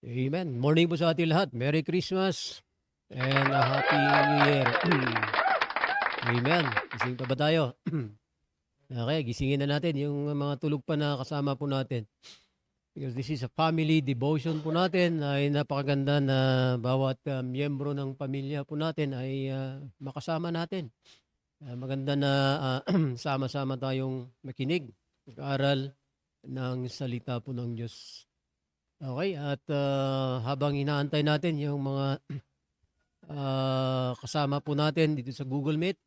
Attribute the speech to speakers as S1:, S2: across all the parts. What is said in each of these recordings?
S1: Amen. Morning po sa ating lahat. Merry Christmas and a Happy New Year. Amen. Gising pa ba tayo? Okay, gisingin na natin yung mga tulog pa na kasama po natin. Because this is a family devotion po natin ay napakaganda na bawat miyembro ng pamilya po natin ay makasama natin. Maganda na sama-sama tayong makinig, mag-aral ng salita po ng Diyos. Okay, at habang inaantay natin yung mga kasama po natin dito sa Google Meet,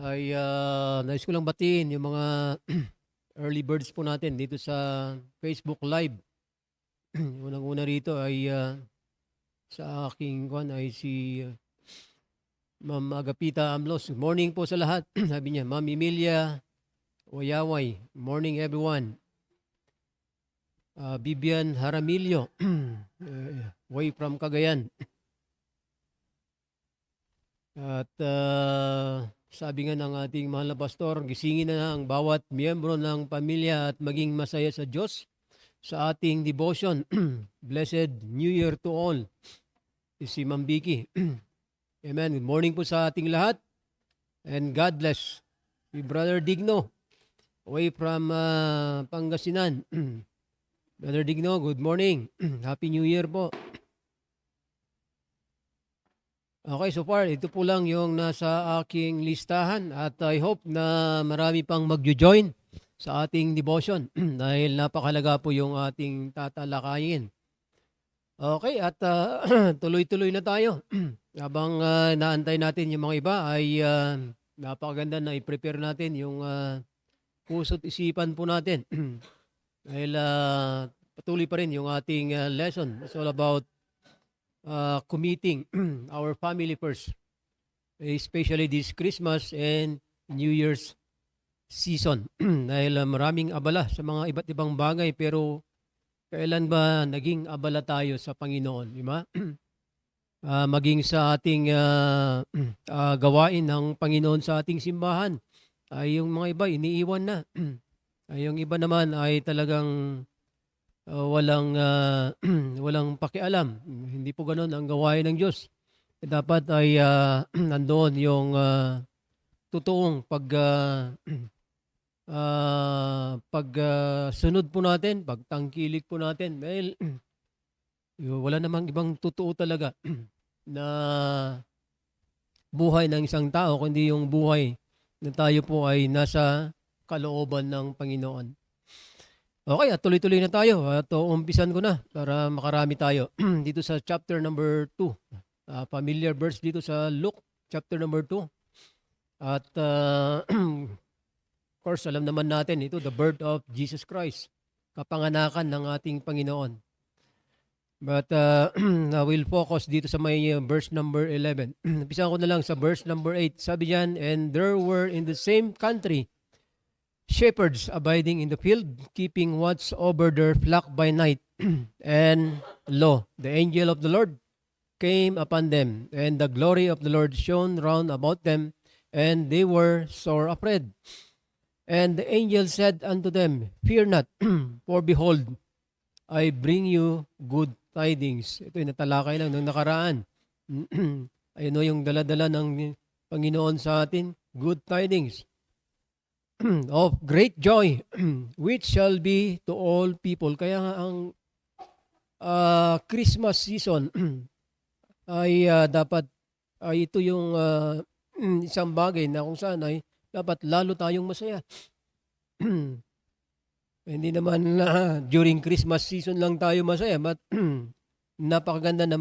S1: ay nais ko lang batiin yung mga early birds po natin dito sa Facebook Live. Unang-una rito ay sa aking kwan ay si Ma'am Agapita Amlos. Good morning po sa lahat. Sabi niya, Ma'am Emilia Oyaway. Morning everyone. Bibian Haramilio, way from Cagayan. At sabi nga ng ating mahal na pastor, gisingin na ang bawat miyembro ng pamilya at maging masaya sa Diyos sa ating devotion. Blessed New Year to all. Si Ma'am Vicky. Amen. Good morning po sa ating lahat. And God bless. Si Brother Digno, away from Pangasinan. Brother Digno, good morning. Happy New Year po. Okay, so far, ito po lang yung nasa aking listahan at I hope na marami pang mag-join sa ating devotion dahil napakalaga po yung ating tatalakayin. Okay, at tuloy-tuloy na tayo. Habang naantay natin yung mga iba ay napakaganda na i-prepare natin yung puso't isipan po natin. Dahil patuloy pa rin yung ating lesson. It's all about committing our family first. Especially this Christmas and New Year's season. Dahil maraming abala sa mga iba't ibang bagay pero kailan ba naging abala tayo sa Panginoon? Di ba? Maging sa ating gawain ng Panginoon sa ating simbahan. Ay yung mga iba iniiwan na. Yung iba naman ay talagang walang walang pakialam. Hindi po ganoon ang gawain ng Diyos. Dapat ay nandoon yung totoong sunod po natin, pagtangkilik po natin dahil wala namang ibang totoo talaga na buhay ng isang tao kundi yung buhay na tayo po ay nasa kalooban ng Panginoon. Okay, at tuloy-tuloy na tayo. At umpisan ko na para makarami tayo. Dito sa chapter number 2. Familiar verse dito sa Luke chapter number 2. At of course, alam naman natin ito, the birth of Jesus Christ. Kapanganakan ng ating Panginoon. But I will focus dito sa may verse number 11. Umpisan ko na lang sa verse number 8. Sabi diyan, and there were in the same country shepherds abiding in the field, keeping watch over their flock by night. And lo, the angel of the Lord came upon them, and the glory of the Lord shone round about them, and they were sore afraid. And the angel said unto them, fear not, for behold, I bring you good tidings. Ito yung natalakay lang ng nakaraan. Ayun o yung daladala ng Panginoon sa atin, good tidings of great joy, which shall be to all people. Kaya nga ang Christmas season ay dapat ito yung isang bagay na kung saan ay dapat lalo tayong masaya. Hindi naman during Christmas season lang tayo masaya, but napakaganda na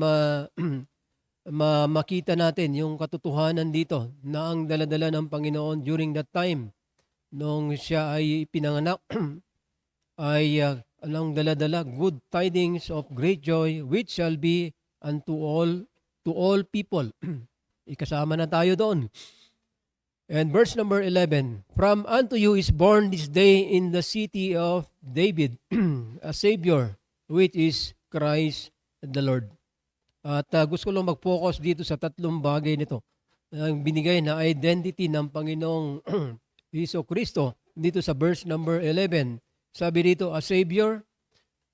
S1: makita natin yung katotohanan dito na ang daladala ng Panginoon during that time nung siya ay pinanganak ay anong daladala, good tidings of great joy which shall be to all people. Ikasama na tayo doon. And verse number 11, from unto you is born this day in the city of David a Savior, which is Christ the Lord. At gusto ko lang mag-focus dito sa tatlong bagay nito. Ang binigay na identity ng Panginoong Hesus Kristo dito sa verse number 11. Sabi dito, a Savior,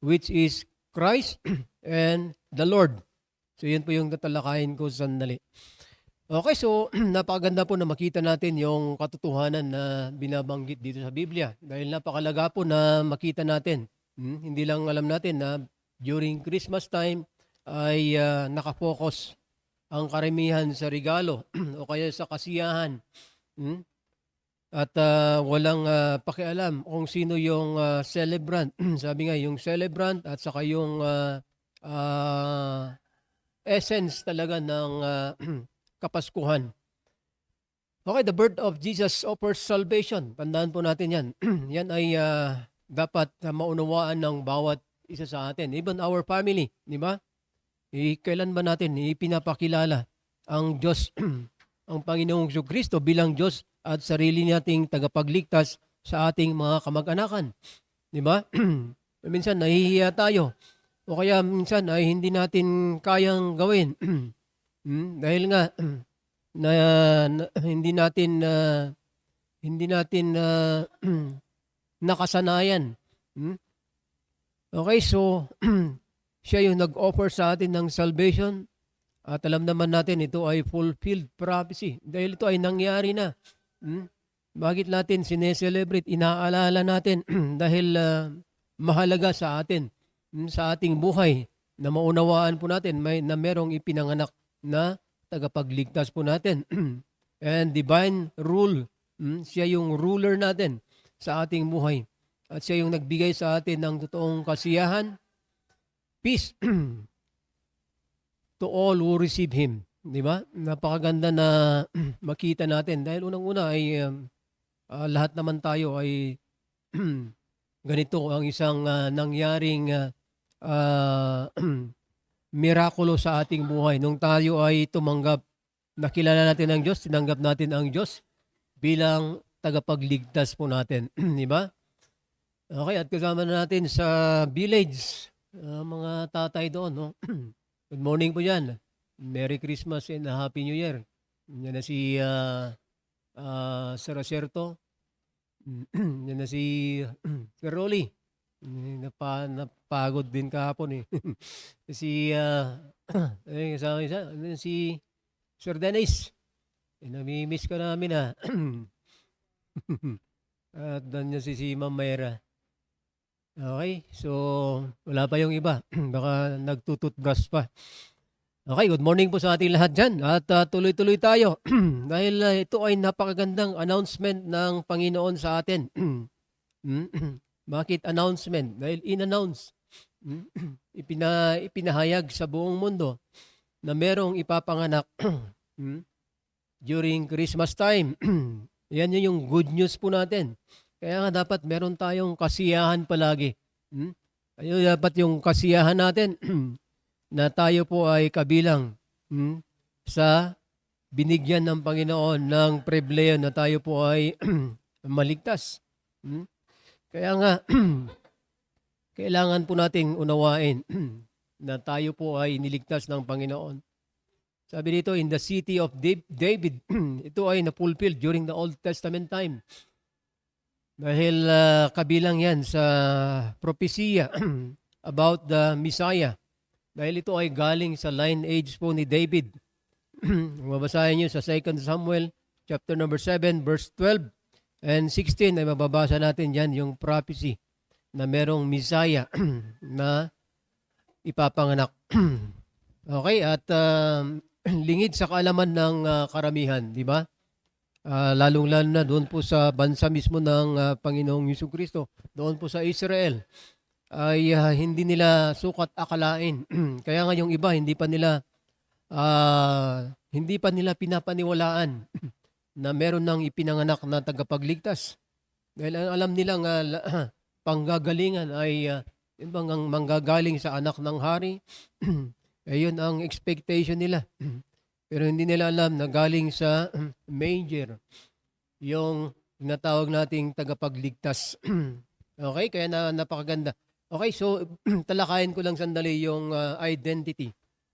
S1: which is Christ and the Lord. So yun po yung tatalakayin ko sandali. Okay, so napakaganda po na makita natin yung katotohanan na binabanggit dito sa Biblia. Dahil napakalaga po na makita natin. Hindi lang alam natin na during Christmas time ay nakafocus ang karamihan sa regalo o kaya sa kasiyahan. At walang pakialam kung sino yung celebrant. Sabi nga, yung celebrant at saka yung essence talaga ng Kapaskuhan. Okay, the birth of Jesus offers salvation. Tandaan po natin yan. Yan ay dapat maunawaan ng bawat isa sa atin. Even our family, di ba? Kailan ba natin ipinapakilala ang Diyos, ang Panginoong Jesucristo bilang Diyos at sarili nating tagapagligtas sa ating mga kamag-anakan? Di ba? Minsan nahihiya tayo o kaya minsan ay hindi natin kayang gawin. Dahil nga hindi natin nakasanayan. Okay, so siya yung nag-offer sa atin ng salvation at alam naman natin ito ay fulfilled prophecy dahil ito ay nangyari na. Bakit natin sineselebrate, inaalala natin dahil mahalaga sa atin, sa ating buhay na maunawaan po natin na merong ipinanganak na tagapagligtas po natin. And divine rule, siya yung ruler natin sa ating buhay. At siya yung nagbigay sa atin ng totoong kasiyahan, peace to all who receive Him. Di ba? Napakaganda na makita natin. Dahil unang-una ay lahat naman tayo ay ganito ang isang nangyaring mirakulo sa ating buhay. Nung tayo ay tumanggap, nakilala natin ang Diyos, tinanggap natin ang Diyos bilang tagapagligtas po natin. Di ba? Okay, at kasama na natin sa village, mga tatay doon. No? Good morning po yan. Merry Christmas and Happy New Year. Yan na si Sir Acerto. Yan na si Sir Rolly. Napagod din kahapon eh. Si si Sir Dennis. Nami-miss ka namin ha. At doon niya si Ma'am Mayra. Okay, so wala pa yung iba. Baka nagtututbrush pa. Okay, good morning po sa ating lahat dyan. At tuloy-tuloy tayo. Dahil ito ay napakagandang announcement ng Panginoon sa atin. Bakit announcement? Dahil in-announce, ipinahayag sa buong mundo na merong ipapanganak during Christmas time. Yan yung good news po natin. Kaya nga dapat meron tayong kasiyahan palagi. Ayun, dapat yung kasiyahan natin na tayo po ay kabilang sa binigyan ng Panginoon ng pribileyo na tayo po ay maligtas. Kaya nga, kailangan po nating unawain na tayo po ay niligtas ng Panginoon. Sabi dito, in the city of David, ito ay na-fulfill during the Old Testament time. Dahil kabilang yan sa propesya about the Messiah. Dahil ito ay galing sa lineage po ni David. Mabasahin nyo sa 2 Samuel chapter number 7, verse 12. And 16 ay mababasa natin dyan yung prophecy na merong Messiah na ipapanganak. Okay, at lingid sa kaalaman ng karamihan, di ba? lalong-lalo na doon po sa bansa mismo ng Panginoong Jesucristo, doon po sa Israel, ay hindi nila sukat akalain. Kaya nga yung iba hindi pa nila pinapaniwalaan na meron ng ipinanganak na tagapagligtas. Dahil alam nilang panggagalingan ay yun bang ang manggagaling sa anak ng hari. Ayun ang expectation nila. Pero hindi nila alam na galing sa manger yung tinatawag nating tagapagligtas. Okay, kaya napakaganda. Okay, so talakayin ko lang sandali yung identity.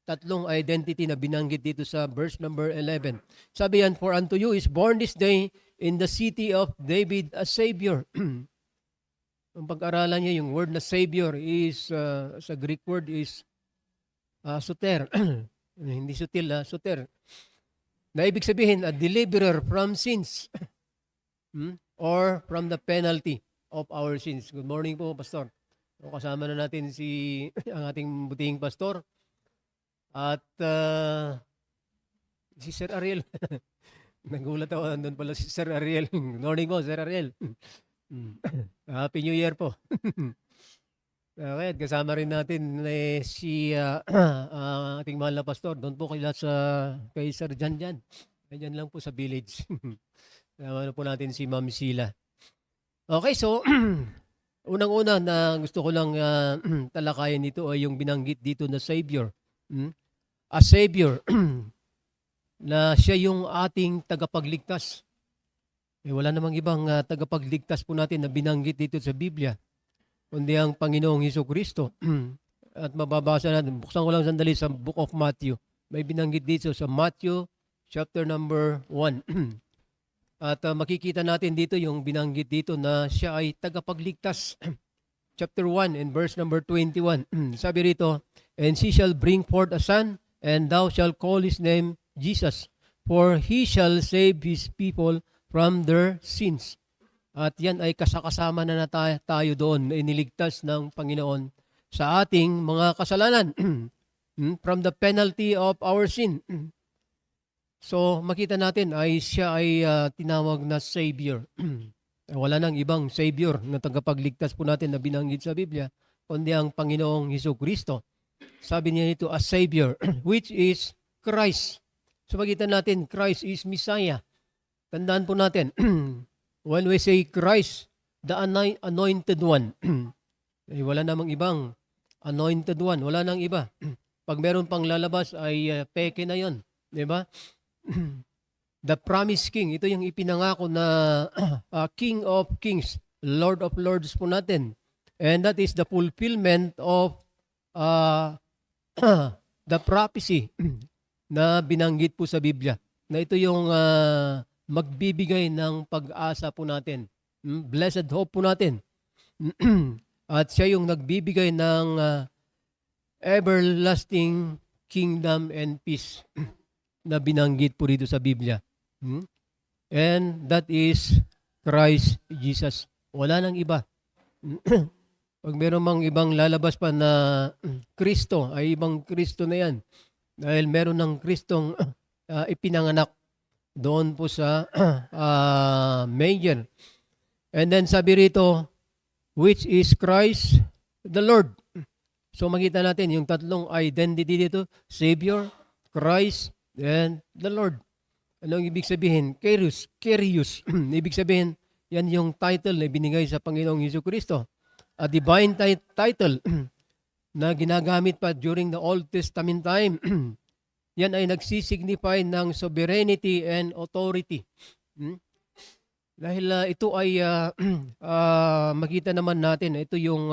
S1: Tatlong identity na binanggit dito sa verse number 11. Sabi yan, "For unto you is born this day in the city of David a Savior." Ang pag-aralan niya, yung word na Savior is, sa Greek word is soter. Hindi sutil, soter. Na ibig sabihin, a deliverer from sins or from the penalty of our sins. Good morning po, Pastor. So, kasama na natin ang ating buting pastor. At si Sir Ariel. Nagulat ako, nandun pala si Sir Ariel. Good morning po, Sir Ariel. Happy New Year po. Okay, kasama rin natin si ating mahal na pastor. Doon po kay Sir Janjan. Diyan lang po sa village. Kasama po natin si Ma'am Sheila. Okay, so unang-una na gusto ko lang talakayan dito ay yung binanggit dito na Savior. A Savior na siya yung ating tagapagligtas. Wala namang ibang tagapagligtas po natin na binanggit dito sa Biblia, kundi ang Panginoong Jesucristo. At mababasa natin, buksan ko lang sandali sa Book of Matthew. May binanggit dito sa Matthew chapter number 1. At makikita natin dito yung binanggit dito na siya ay tagapagligtas. Chapter 1 and verse number 21. Sabi rito, "And she shall bring forth a son, and thou shalt call his name Jesus, for he shall save his people from their sins." At yan ay kasama na tayo doon na iniligtas ng Panginoon sa ating mga kasalanan from the penalty of our sin. So makita natin ay siya ay tinawag na Savior. Wala nang ibang Savior na tagapagligtas po natin na binanggit sa Biblia, kundi ang Panginoong Jesucristo. Sabi niya ito, a Savior, which is Christ. So makita natin, Christ is Messiah. Tandaan po natin, when we say Christ, the anointed one, wala namang ibang anointed one, wala nang iba. Pag meron pang lalabas ay peke na yon, di ba? The promised king, ito yung ipinangako na King of Kings, Lord of Lords po natin. And that is the fulfillment of the prophecy na binanggit po sa Biblia. Na ito yung magbibigay ng pag-asa po natin. Blessed hope po natin. At siya yung nagbibigay ng everlasting kingdom and peace na binanggit po dito sa Biblia. And that is Christ Jesus. Wala nang iba. Pag meron mang ibang lalabas pa na Kristo, ay ibang Kristo na yan. Dahil meron ng Kristong ipinanganak doon po sa manger. And then sabi rito, which is Christ the Lord. So makita natin yung tatlong identity dito, Savior, Christ, and the Lord. Anong ibig sabihin? Kyrios. Ibig sabihin, yan yung title na binigay sa Panginoong Jesucristo. A divine title na ginagamit pa during the Old Testament time. Yan ay nagsisignify ng sovereignty and authority. Dahil ito ay makita naman natin, ito yung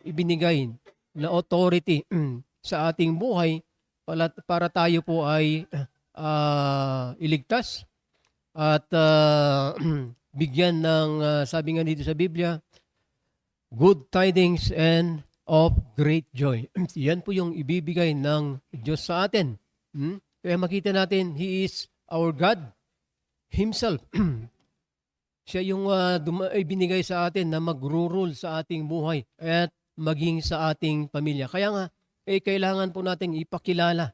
S1: ibinigay na authority sa ating buhay para tayo po ay iligtas at bigyan ng, sabi nga dito sa Biblia, good tidings and of great joy. Yan po yung ibibigay ng Diyos sa atin. Kaya makita natin, He is our God Himself. Siya yung ibinigay sa atin na mag-rule sa ating buhay at maging sa ating pamilya. Kaya nga, kailangan po natin ipakilala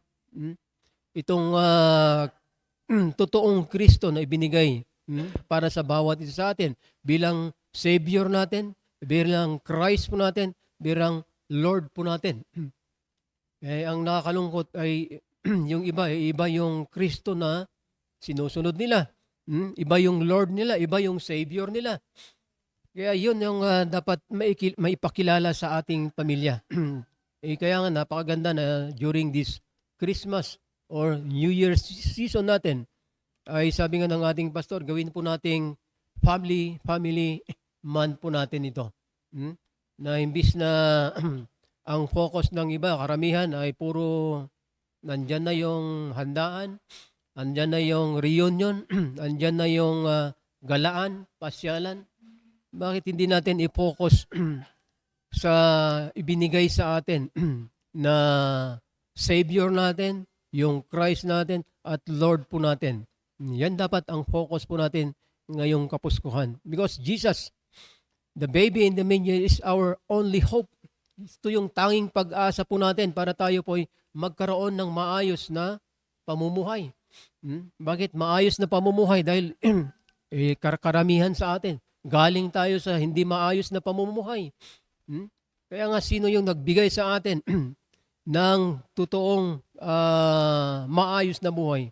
S1: itong totoong Kristo na ibinigay para sa bawat isa sa atin bilang Savior natin, bilang Christ po natin, bilang Lord po natin. Ang nakakalungkot ay yung iba yung Kristo na sinusunod nila. Iba yung Lord nila, iba yung Savior nila. Kaya yun yung dapat maipakilala sa ating pamilya. Kaya nga napakaganda na during this Christmas or New Year's season natin, ay sabi nga ng ating pastor, gawin po nating family month po natin ito. Na imbis na ang focus ng iba, karamihan ay puro nandyan na yung handaan, andyan na yung reunion, andyan na yung galaan, pasyalan. Bakit hindi natin i-focus sa ibinigay sa atin na Savior natin, yung Christ natin, at Lord po natin? Yan dapat ang focus po natin ngayong Kapuskuhan. Because Jesus, the baby in the manger, is our only hope. Ito yung tanging pag-asa po natin para tayo po ay magkaroon ng maayos na pamumuhay. Bakit maayos na pamumuhay? Dahil karamihan sa atin, galing tayo sa hindi maayos na pamumuhay. Kaya nga, sino yung nagbigay sa atin ng totoong maayos na buhay?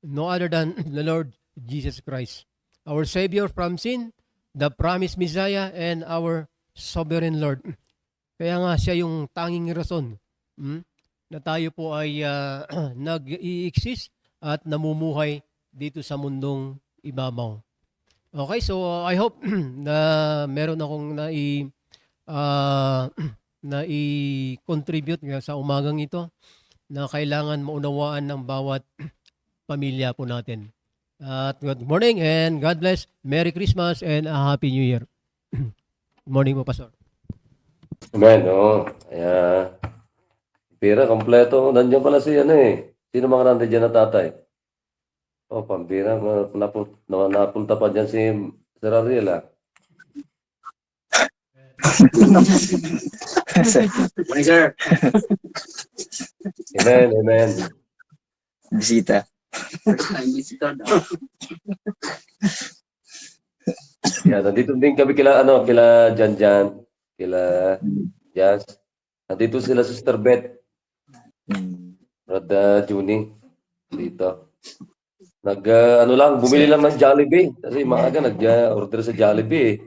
S1: No other than the Lord Jesus Christ. Our Savior from sin, the promised Messiah, and our sovereign Lord. Kaya nga siya yung tanging rason na tayo po ay nag-i-exist at namumuhay dito sa mundong ibabaw. Okay, so I hope na meron akong na-i-contribute sa umagang ito na kailangan maunawaan ng bawat pamilya po natin. At good morning and God bless. Merry Christmas and a Happy New Year. Good morning po, Pastor.
S2: Amen, oo. Kaya, pira, kompleto. Nandiyan pala si Sino mga nandiyan dyan na tatay? Pambira. Napunta pa dyan si Sir Ariel,
S3: Morning, sir.
S2: Amen.
S3: Bisita.
S2: Yan, nandito din kami kila Jan, kila Jazz. Nandito sila Sister Beth, Brother Juni, dito. Bumili lang ng Jollibee. Kasi maaga nag-order sa Jollibee.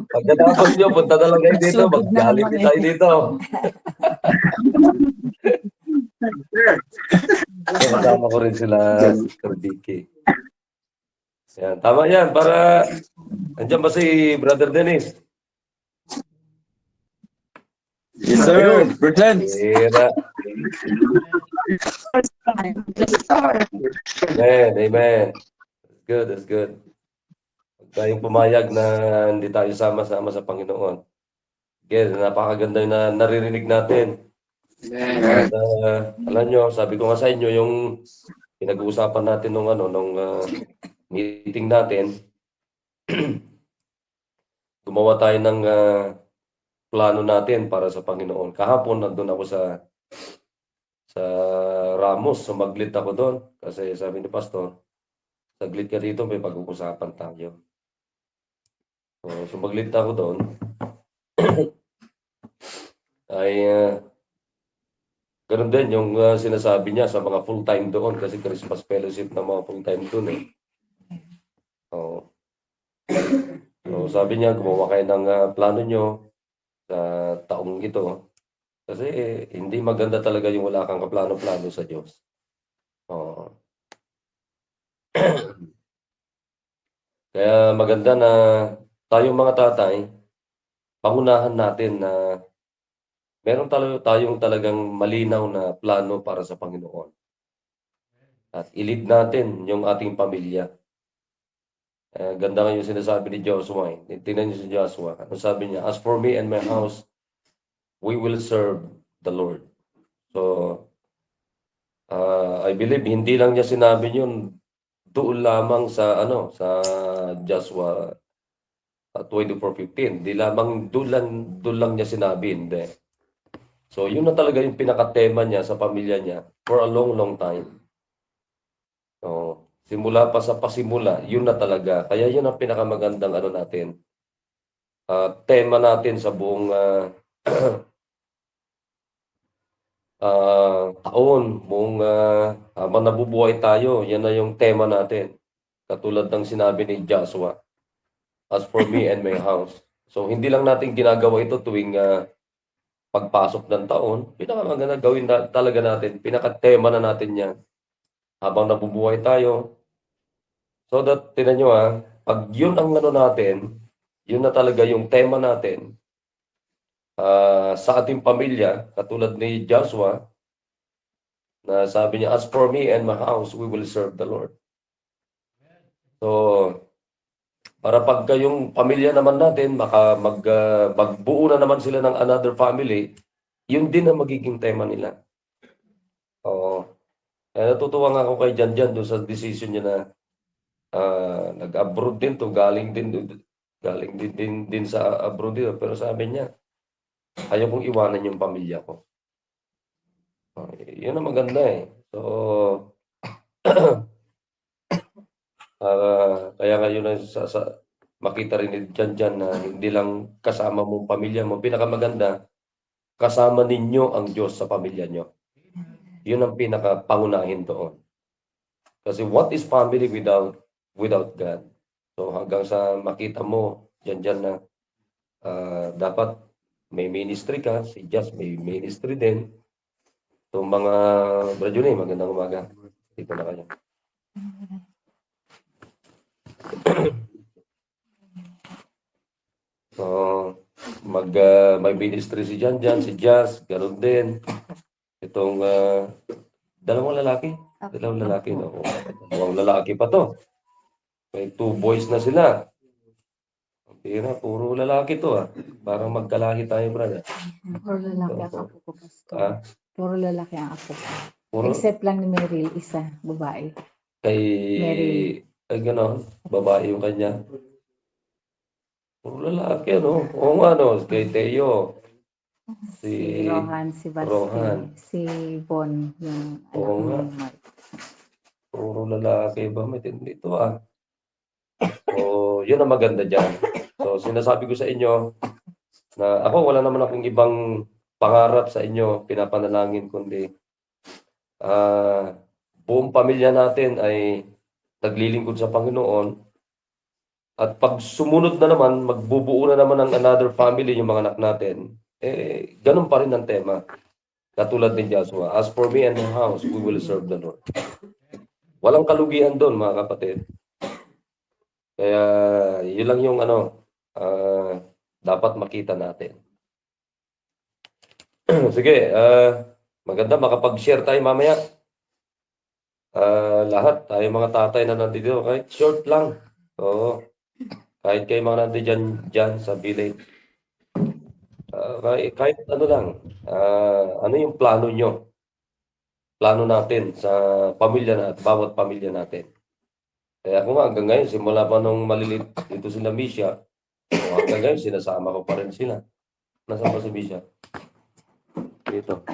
S2: Pagkatapos nyo, punta na lang kayo dito. Mag-Jollibee tayo dito. Kasama ko rin sila, Sister Vicky. Yan, tama yan. Para, nandiyan ba si Brother Dennis?
S3: Yes, sir. Present.
S2: Pira. Amen. That's good. Huwag tayong pumayag na hindi tayo sama-sama sa Panginoon. Again, napakaganda yung naririnig natin. At, alam nyo, sabi ko nga sa inyo, yung pinag-uusapan natin nung meeting natin, gumawa tayo ng plano natin para sa Panginoon. Kahapon, nandun ako sa Ramos, sumaglit ako doon. Kasi sabi ni Pastor, saglit ka dito, may pag-uusapan tayo. So, sumaglit ako doon. Ay, ganun din yung sinasabi niya sa mga full-time doon kasi Christmas fellowship na mga full-time doon eh. So, sabi niya, gumawa kayo ng plano nyo sa taong ito. Kasi hindi maganda talaga yung wala kang kaplano-plano sa Diyos. Kaya maganda na tayong mga tatay, pangunahan natin na meron tayong talagang malinaw na plano para sa Panginoon. At i-lead natin yung ating pamilya. Ganda nga yung sinasabi ni Joshua. Tingnan niyo si Joshua. Ano sabi niya? As for me and my house, we will serve the Lord. So, I believe hindi lang niya sinabi yun doon lamang sa Joshua 24:15. Di lamang doon lang niya sinabi, hindi. So, yun na talaga yung pinaka-tema niya sa pamilya niya for a long, long time. So, simula pa sa pasimula, yun na talaga. Kaya yun ang pinakamagandang ano natin, tema natin sa buong taon, buong habang nabubuhay tayo, yan na yung tema natin. Katulad ng sinabi ni Joshua, as for me and my house. So, hindi lang natin ginagawa ito tuwing pagpasok ng taon. Pinakamaganda gawin na, talaga natin, pinaka-tema na natin yan habang nabubuhay tayo. So that, tinan nyo pag yun ang ano natin, yun na talaga yung tema natin sa ating pamilya, katulad ni Joshua, na sabi niya, as for me and my house, we will serve the Lord. So, para pagka yung pamilya naman natin, magbuo na naman sila ng another family, yun din ang magiging tema nila. Oo. Natutuwa nga ako kay Janjan doon sa decision niya na nag-abroad din to, galing din sa abroad din. Pero sabi niya, ayaw kong iwanan yung pamilya ko. Yun ang maganda So, kaya ngayon na makita rin ni Janjan na hindi lang kasama mo pamilya mo. Pinakamaganda, kasama ninyo ang Diyos sa pamilya nyo. Yun ang pinakapangunahin doon. Kasi what is family without God? So hanggang sa makita mo dyan na dapat may ministry ka, si Just may ministry din. So mga Brad Junay, magandang umaga. Dito na kayo. So may ministry si Jan, si Just, ganoon din. Itong dalawang lalaki. Dalawang lalaki. No? Dalawang lalaki pa to. May 2 boys na sila. Pira, puro lalaki to Parang magkalahi tayo, brother.
S4: Puro lalaki ang apo ko, Pastor. Puro lalaki ang apo ko.
S2: Puro
S4: Except lang ni Meryl, isa, babae.
S2: kay
S4: Mary.
S2: ay gano'n, babae yung kanya. Puro lalaki, Oo nga, kay Teo.
S4: Si Rohan, si Basti,
S2: Rohan.
S4: si Bon, yung anak
S2: Oo nga.
S4: ni Mark.
S2: Puro lalaki ba? May tindi ito So, yun ang maganda dyan. So, sinasabi ko sa inyo na ako, wala naman akong ibang pangarap sa inyo, pinapanalangin, kundi buong pamilya natin ay naglilingkod sa Panginoon. At pag sumunod na naman, magbubuo na naman ng another family yung mga anak natin, ganun pa rin ang tema. Katulad ni Joshua, as for me and my house, we will serve the Lord. Walang kalugihan doon, mga kapatid. Kaya, yun lang yung dapat makita natin. Sige, maganda makapag-share tayo mamaya. Lahat, tayo mga tatay na nandito, kahit short lang. Oo. Kahit kayo mga nandito dyan sa village. Kahit ano lang, ano yung plano nyo? Plano natin sa pamilya natin, bawat pamilya natin. Kaya ako nga, hanggang ngayon, simula pa nung malilit dito sila Misha, hanggang ngayon, sinasama ko pa rin sila. Nasaan pa si Misha? Dito.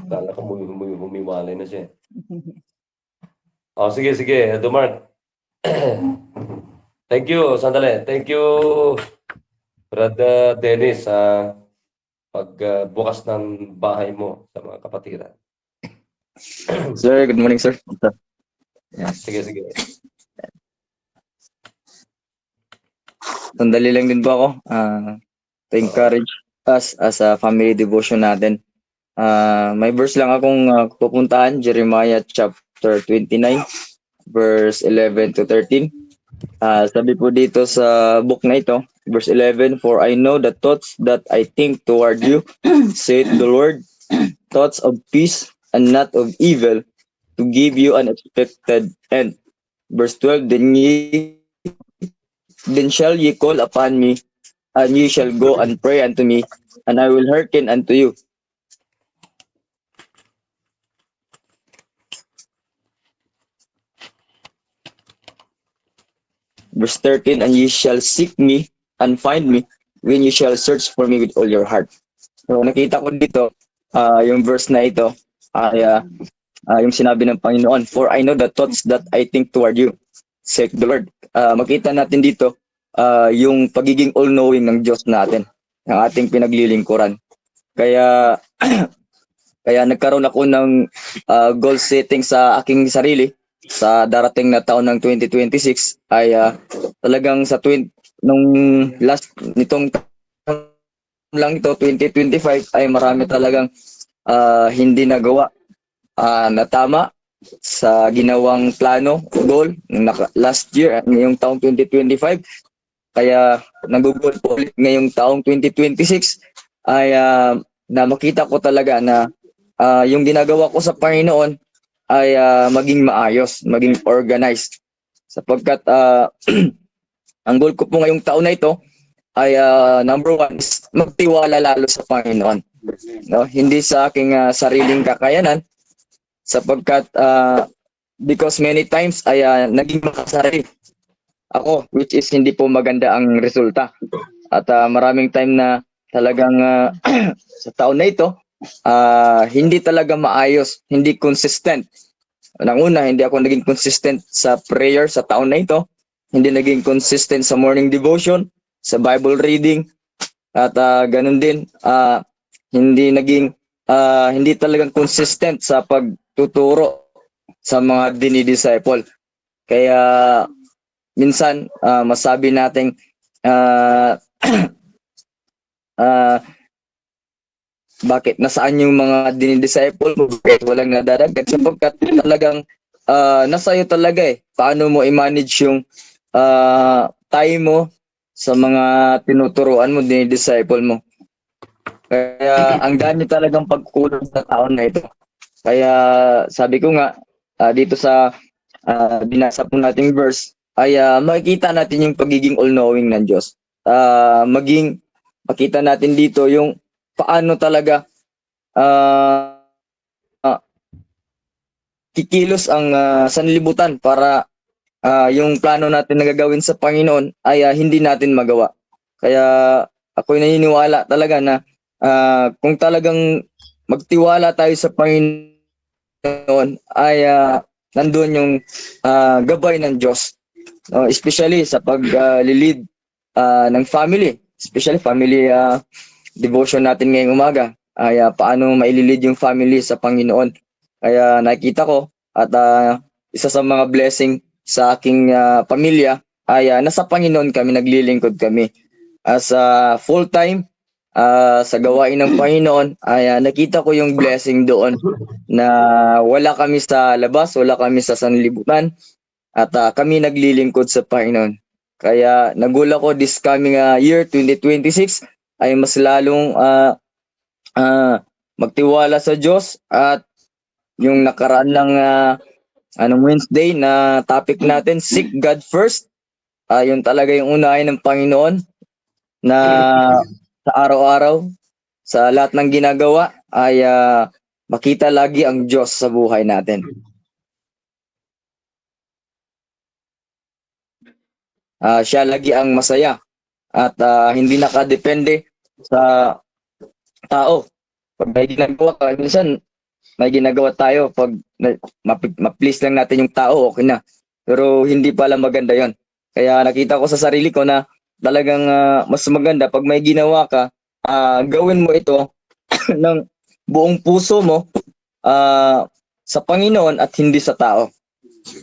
S2: Kala ko humiwalay na siya. Sige, Dumark. Thank you, sandali. Thank you, Brother Dennis, sa pagbukas ng bahay mo sa mga kapatiran.
S3: Sir, good morning, sir.
S2: Yes. Sige.
S3: Sandali lang din po ako to encourage us as a family devotion natin. May verse lang akong pupuntahan, Jeremiah chapter 29, verse 11 to 13. Sabi po dito sa book na ito, verse 11, for I know the thoughts that I think toward you, saith the Lord, thoughts of peace and not of evil, to give you an expected end. Verse 12, then shall ye call upon me, and ye shall go and pray unto me, and I will hearken unto you. Verse 13, and ye shall seek me and find me when you shall search for me with all your heart. So nakita ko dito, yung verse na ito ay yung sinabi ng Panginoon, "For I know the thoughts that I think toward you," said the Lord. Makita natin dito yung pagiging all-knowing ng Diyos natin, ng ating pinaglilingkuran. Kaya kaya nagkaroon ako ng goal setting sa aking sarili sa darating na taon ng 2026 ay talagang nung last nitong taon lang ito 2025 ay marami talagang hindi nagawa na tama sa ginawang plano, goal last year, ngayong taong 2025. Kaya nagugol po ulit ngayong taong 2026 ay na makita ko talaga na yung ginagawa ko sa Panginoon ay maging maayos, maging organized. Sapagkat ang goal ko po ngayong taon na ito ay number one is magtiwala lalo sa Panginoon. No? Hindi sa aking sariling kakayanan, sapagkat because many times ay naging makasarili ako, which is hindi po maganda ang resulta. At maraming time na talagang sa taon na ito, hindi talaga maayos, hindi consistent. Una, hindi ako naging consistent sa prayer sa taon na ito, hindi naging consistent sa morning devotion, sa Bible reading, at ganun din, hindi talagang consistent sa pagtuturo sa mga dinidisciple. Kaya minsan masabi nating bakit nasaan yung mga dinidisciple mo, bakit walang nadadagdag, sapagkat talagang nasa iyo talaga paano mo i-manage yung time mo sa mga tinuturuan mo, dinidisciple mo. Kaya ang dami talagang pagkulang sa taon na ito. Kaya sabi ko nga dito sa binasa po nating verse ay makikita natin yung pagiging all-knowing ng Diyos. Makita natin dito yung paano talaga kikilos ang sanlibutan para yung plano natin na gagawin sa Panginoon ay hindi natin magawa. Kaya ako'y naniniwala talaga na kung talagang magtiwala tayo sa Panginoon ay nandun yung gabay ng Diyos. Especially sa pag-lead ng family, especially family devotion natin ngayong umaga, ay paano maililid yung family sa Panginoon. Kaya nakita ko at isa sa mga blessing sa aking pamilya ay nasa Panginoon kami, naglilingkod kami. As full-time sa gawain ng Panginoon ay nakita ko yung blessing doon na wala kami sa labas, wala kami sa sanlibutan, at kami naglilingkod sa Panginoon. Kaya nagula ko this coming year 2026 ay mas lalong magtiwala sa Diyos. At yung nakaraan lang Wednesday na topic natin, Seek God First, yun talaga yung unahin ng Panginoon na sa araw-araw, sa lahat ng ginagawa ay makita lagi ang Diyos sa buhay natin. Siya lagi ang masaya at hindi nakadepende sa tao. Pag may ginagawa ka, minsan may ginagawa tayo, pag ma-please lang natin yung tao, okay na. Pero hindi pala maganda yon. Kaya nakita ko sa sarili ko na talagang mas maganda pag may ginawa ka, gawin mo ito ng buong puso mo sa Panginoon at hindi sa tao.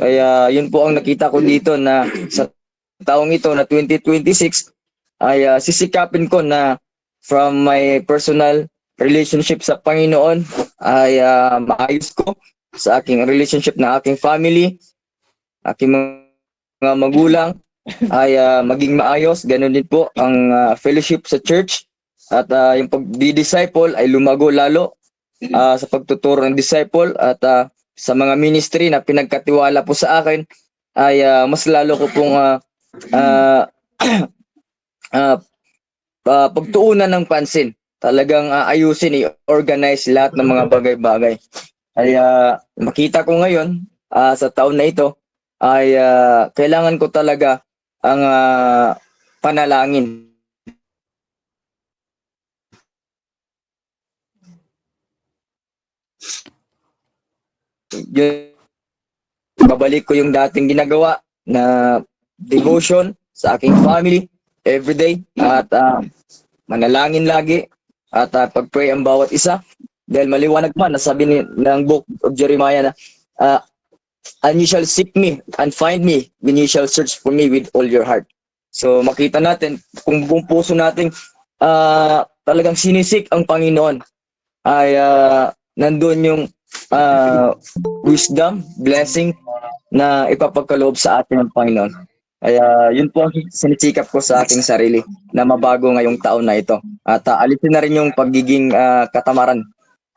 S3: Kaya yun po ang nakita ko dito na sa taong ito na 2026 ay sisikapin ko na from my personal relationship sa Panginoon ay maayos ko sa aking relationship na aking family, aking mga magulang ay maging maayos. Ganun din po ang fellowship sa church at yung pagdi-disciple ay lumago lalo sa pagtuturo ng disciple at sa mga ministry na pinagkatiwala po sa akin ay mas lalo ko pong pagtuunan ng pansin. Talagang ayusin, i-organize lahat ng mga bagay-bagay. Kaya makita ko ngayon sa taon na ito ay kailangan ko talaga ang panalangin. yun, babalik ko yung dating ginagawa na devotion sa aking family everyday at manalangin lagi at pag-pray ang bawat isa dahil maliwanag man nasabi ng book of Jeremiah na uh, and you shall seek me and find me when you shall search for me with all your heart. So makita natin kung buong puso nating talagang sinisik ang Panginoon ay nandun yung wisdom, blessing na ipapagkaloob sa atin ng Panginoon. Kaya yun po ang sinisikap ko sa aking sarili na mabago ngayong taon na ito. At alisin na rin yung pagiging katamaran.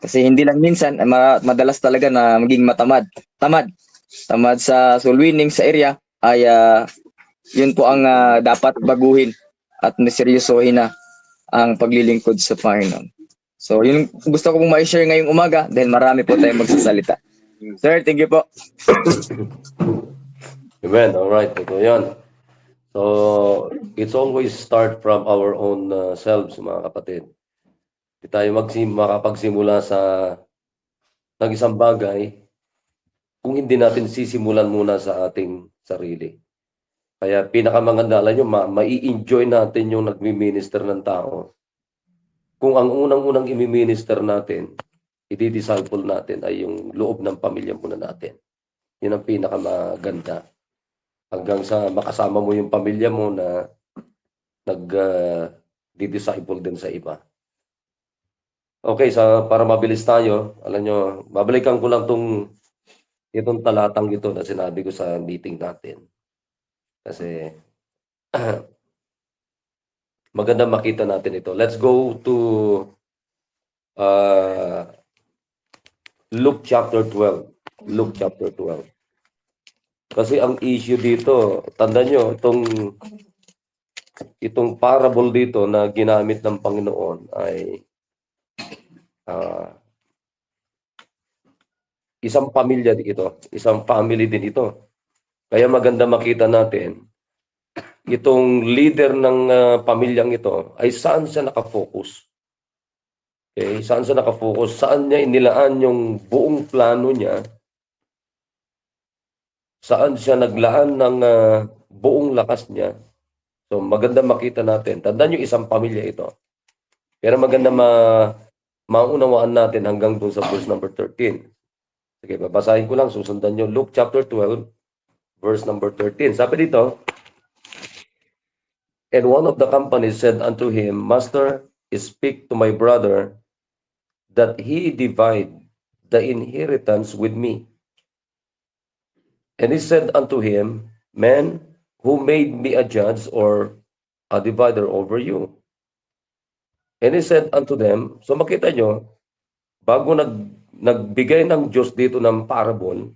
S3: Kasi hindi lang minsan, madalas talaga na maging tamad sa soul winning sa area ay yun po ang dapat baguhin at naseryosohin na ang paglilingkod sa Panginoon. So yun gusto ko pong ma-share ngayong umaga dahil marami po tayong magsasalita. Sir, thank you po.
S2: Amen. All right. Ito yan. So, it's always start from our own selves, mga kapatid. Hindi tayo makapagsimula sa ng isang bagay kung hindi natin sisimulan muna sa ating sarili. Kaya pinakamaganda, alam nyo, mai-enjoy natin yung nagmi-minister ng tao. Kung ang unang-unang imi-minister natin, i-disciple natin ay yung loob ng pamilya muna natin. Yun ang pinakamaganda. Hanggang sa makasama mo yung pamilya mo na nag-disciple din sa iba. Okay, para mabilis tayo, alam nyo, babalikan ko lang itong talatang ito na sinabi ko sa meeting natin. Kasi maganda makita natin ito. Let's go to Luke chapter 12. Luke chapter 12. Kasi ang issue dito, tandaan nyo, itong parable dito na ginamit ng Panginoon ay isang pamilya ito, isang family din ito. Kaya maganda makita natin, itong leader ng pamilyang ito ay saan siya nakafocus. Okay? Saan siya nakafocus? Saan niya inilaan yung buong plano niya? Saan siya naglaan ng buong lakas niya? So maganda makita natin. Tandaan yung isang pamilya ito. Pero maganda maunawaan natin hanggang doon sa verse number 13. Sige, babasahin ko lang. Susundan nyo. Luke chapter 12, verse number 13. Sabi dito, and one of the companies said unto him, Master, speak to my brother that he divide the inheritance with me. And he said unto him, Man, who made me a judge or a divider over you? And he said unto them, so makita nyo, bago nagbigay ng Diyos dito ng parable,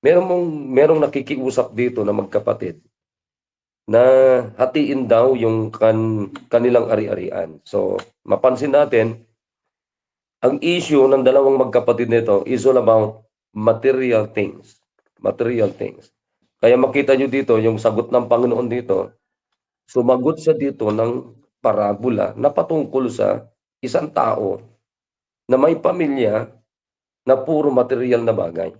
S2: merong nakikiusap dito na magkapatid na hatiin daw yung kanilang ari-arian. So, mapansin natin, ang issue ng dalawang magkapatid nito is all about material things. Material things. Kaya makita nyo dito, yung sagot ng Panginoon dito, sumagot siya dito ng parabola na patungkol sa isang tao na may pamilya na puro material na bagay.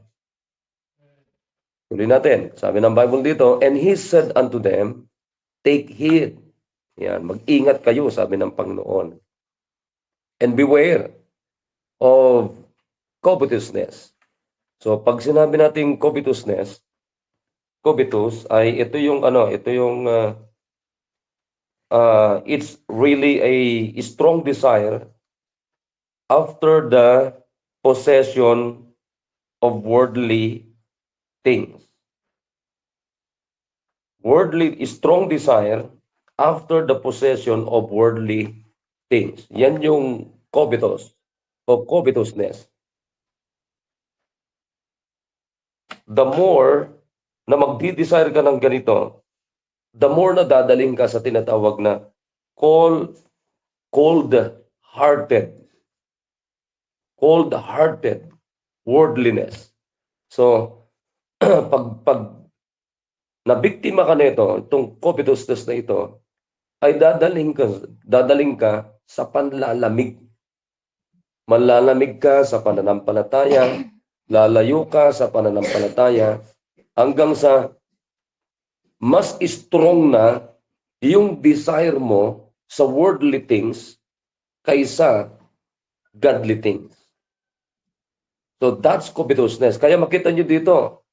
S2: Tuloy natin. Sabi ng Bible dito, and he said unto them, take heed. Yan, mag-ingat kayo, sabi ng Panginoon. And beware of covetousness. So pag sinabi natin covetousness, covetous ay ito yung it's really a strong desire after the possession of worldly things. Strong desire after the possession of worldly things. Yan yung covetous o covetousness. The more na magdi-desire ka ng ganito, the more na dadaling ka sa tinatawag na cold-hearted worldliness. So, pag nabiktima ka nito, itong covetousness na ito, ay dadaling ka sa panlalamig. Manlalamig ka sa pananampalataya, lalayo ka sa pananampalataya hanggang sa mas strong na yung desire mo sa worldly things kaysa godly things. So that's covetousness. Kaya makita nyo dito,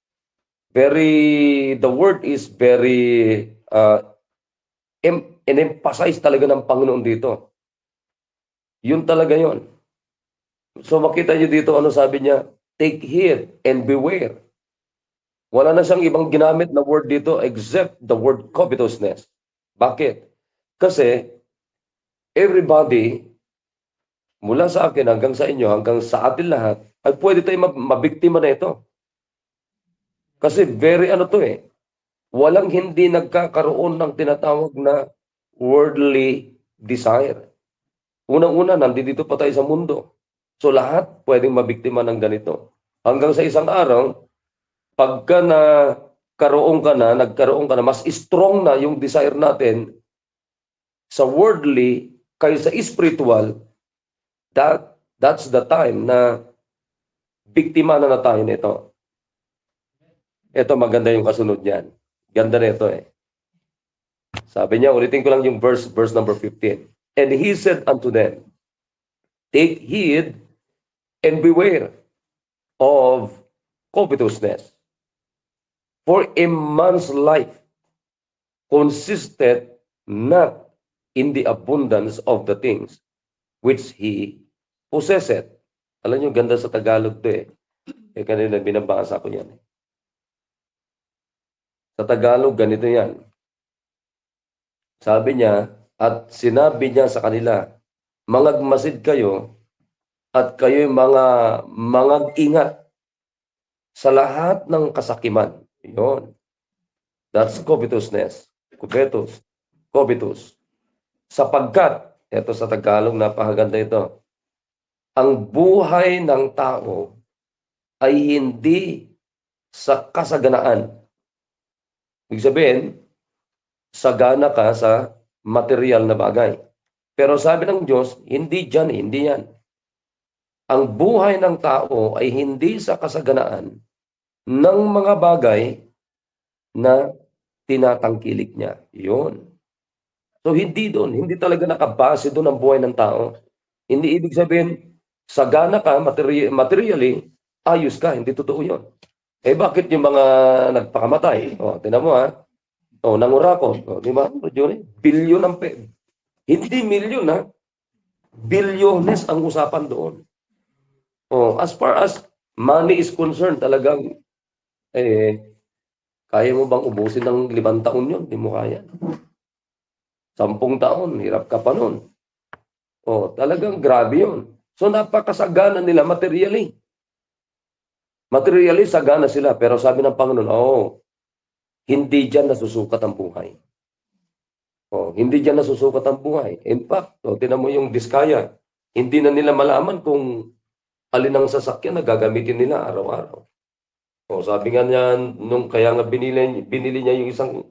S2: the word is very emphasize talaga ng Panginoon dito. Yun talaga yun. So makita nyo dito, ano sabi niya? Take heed and beware. Wala na siyang ibang ginamit na word dito except the word covetousness. Bakit? Kasi everybody, mula sa akin hanggang sa inyo, hanggang sa atin lahat, ay pwede tayong mabiktima na ito. Kasi very walang hindi nagkakaroon ng tinatawag na worldly desire. Unang-una, nandito pa tayo sa mundo. So lahat pwedeng mabiktima ng ganito. Hanggang sa isang araw, pagka nagkaroon ka na, mas strong na yung desire natin sa worldly kaysa spiritual, that's the time na biktima na tayo nito. Ito maganda yung kasunod niyan. Ganda na ito Sabi niya, ulitin ko lang yung verse number 15. And he said unto them, take heed and beware of covetousness. For a man's life consisted not in the abundance of the things which he possesseth. Alam niyo, ganda sa Tagalog to kanina binabasa ko yan. Sa Tagalog, ganito yan. Sabi niya, at sinabi niya sa kanila, mangagmasid kayo at kayo'y mangag-ingat sa lahat ng kasakiman. Yun. That's covetousness. Covetous. Sapagkat, ito sa Tagalog, napakaganda ito, ang buhay ng tao ay hindi sa kasaganaan. Ibig sabihin, sagana ka sa material na bagay. Pero sabi ng Diyos, hindi yan. Ang buhay ng tao ay hindi sa kasaganaan ng mga bagay na tinatangkilik niya. Yun. So hindi talaga nakabase doon ang buhay ng tao. Hindi ibig sabihin, sagana ka, materially, ayos ka. Hindi totoo yun. Bakit yung mga nagpakamatay? Tinan mo nangurakot. Di ba? Bilyon ang hindi milyon bilyones ang usapan doon. As far as money is concerned, talagang kaya mo bang ubusin ng 5 taon yun? Di mo kaya. 10 taon, hirap ka pa nun. Talagang grabe yun. So napakasagana nila materially. Materially, sagana sila. Pero sabi ng Panginoon, hindi dyan nasusukat ang buhay. Hindi dyan nasusukat ang buhay. In fact, tinan mo yung Diskaya. Hindi na nila malaman kung alin ang sasakyan na gagamitin nila araw-araw. Sabi nga niya, kaya nga binili niya yung isang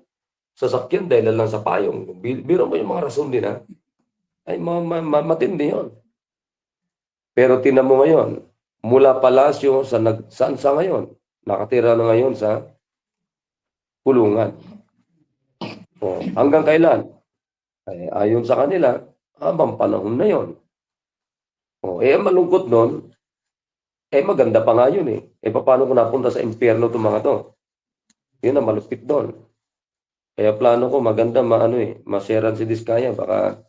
S2: sasakyan dahil lang sa payong. Biro mo yung mga rason din ay matindi yun. Pero tinan mo ngayon, mula palasyo saan sa ngayon? Nakatira na ngayon sa kulungan. Hanggang kailan? Ayon sa kanila, habang panahon na yon. Malungkot nun, maganda pa nga yun paano kung napunta sa impyerno itong mga to? Yun ang malupit doon. Kaya plano ko, maganda maseran si Diskaya, baka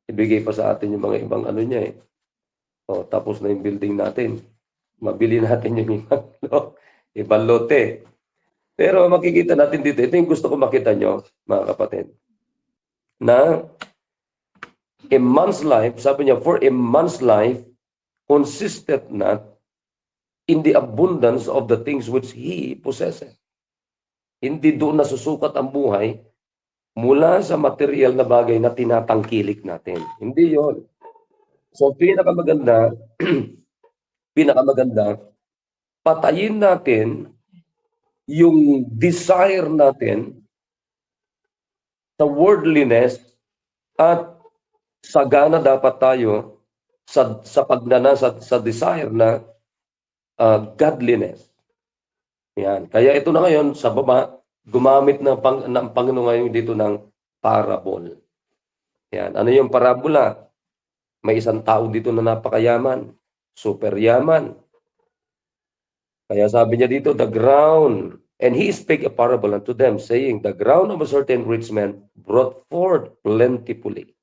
S2: ibigay pa sa atin yung mga ibang niya tapos na yung building natin. Mabili natin yung ibang lote. Pero makikita natin dito, ito yung gusto ko makita nyo, mga kapatid, na a man's life, sabi niya, for a man's life consisted not in the abundance of the things which he possesses. Hindi doon nasusukat ang buhay mula sa material na bagay na tinatangkilik natin. Hindi yon. So, pinakamaganda, patayin natin yung desire natin sa worldliness at sagana dapat tayo sa pagnanasa sa desire na godliness. Yan. Kaya ito na ngayon, sa baba, gumamit ng Panginoon ngayon dito ng parable. Yan. Ano yung parabola? May isang tao dito na napakayaman, super yaman. Kaya sabi niya dito, the ground, and he spake a parable unto them, saying, the ground of a certain rich man brought forth plentifully.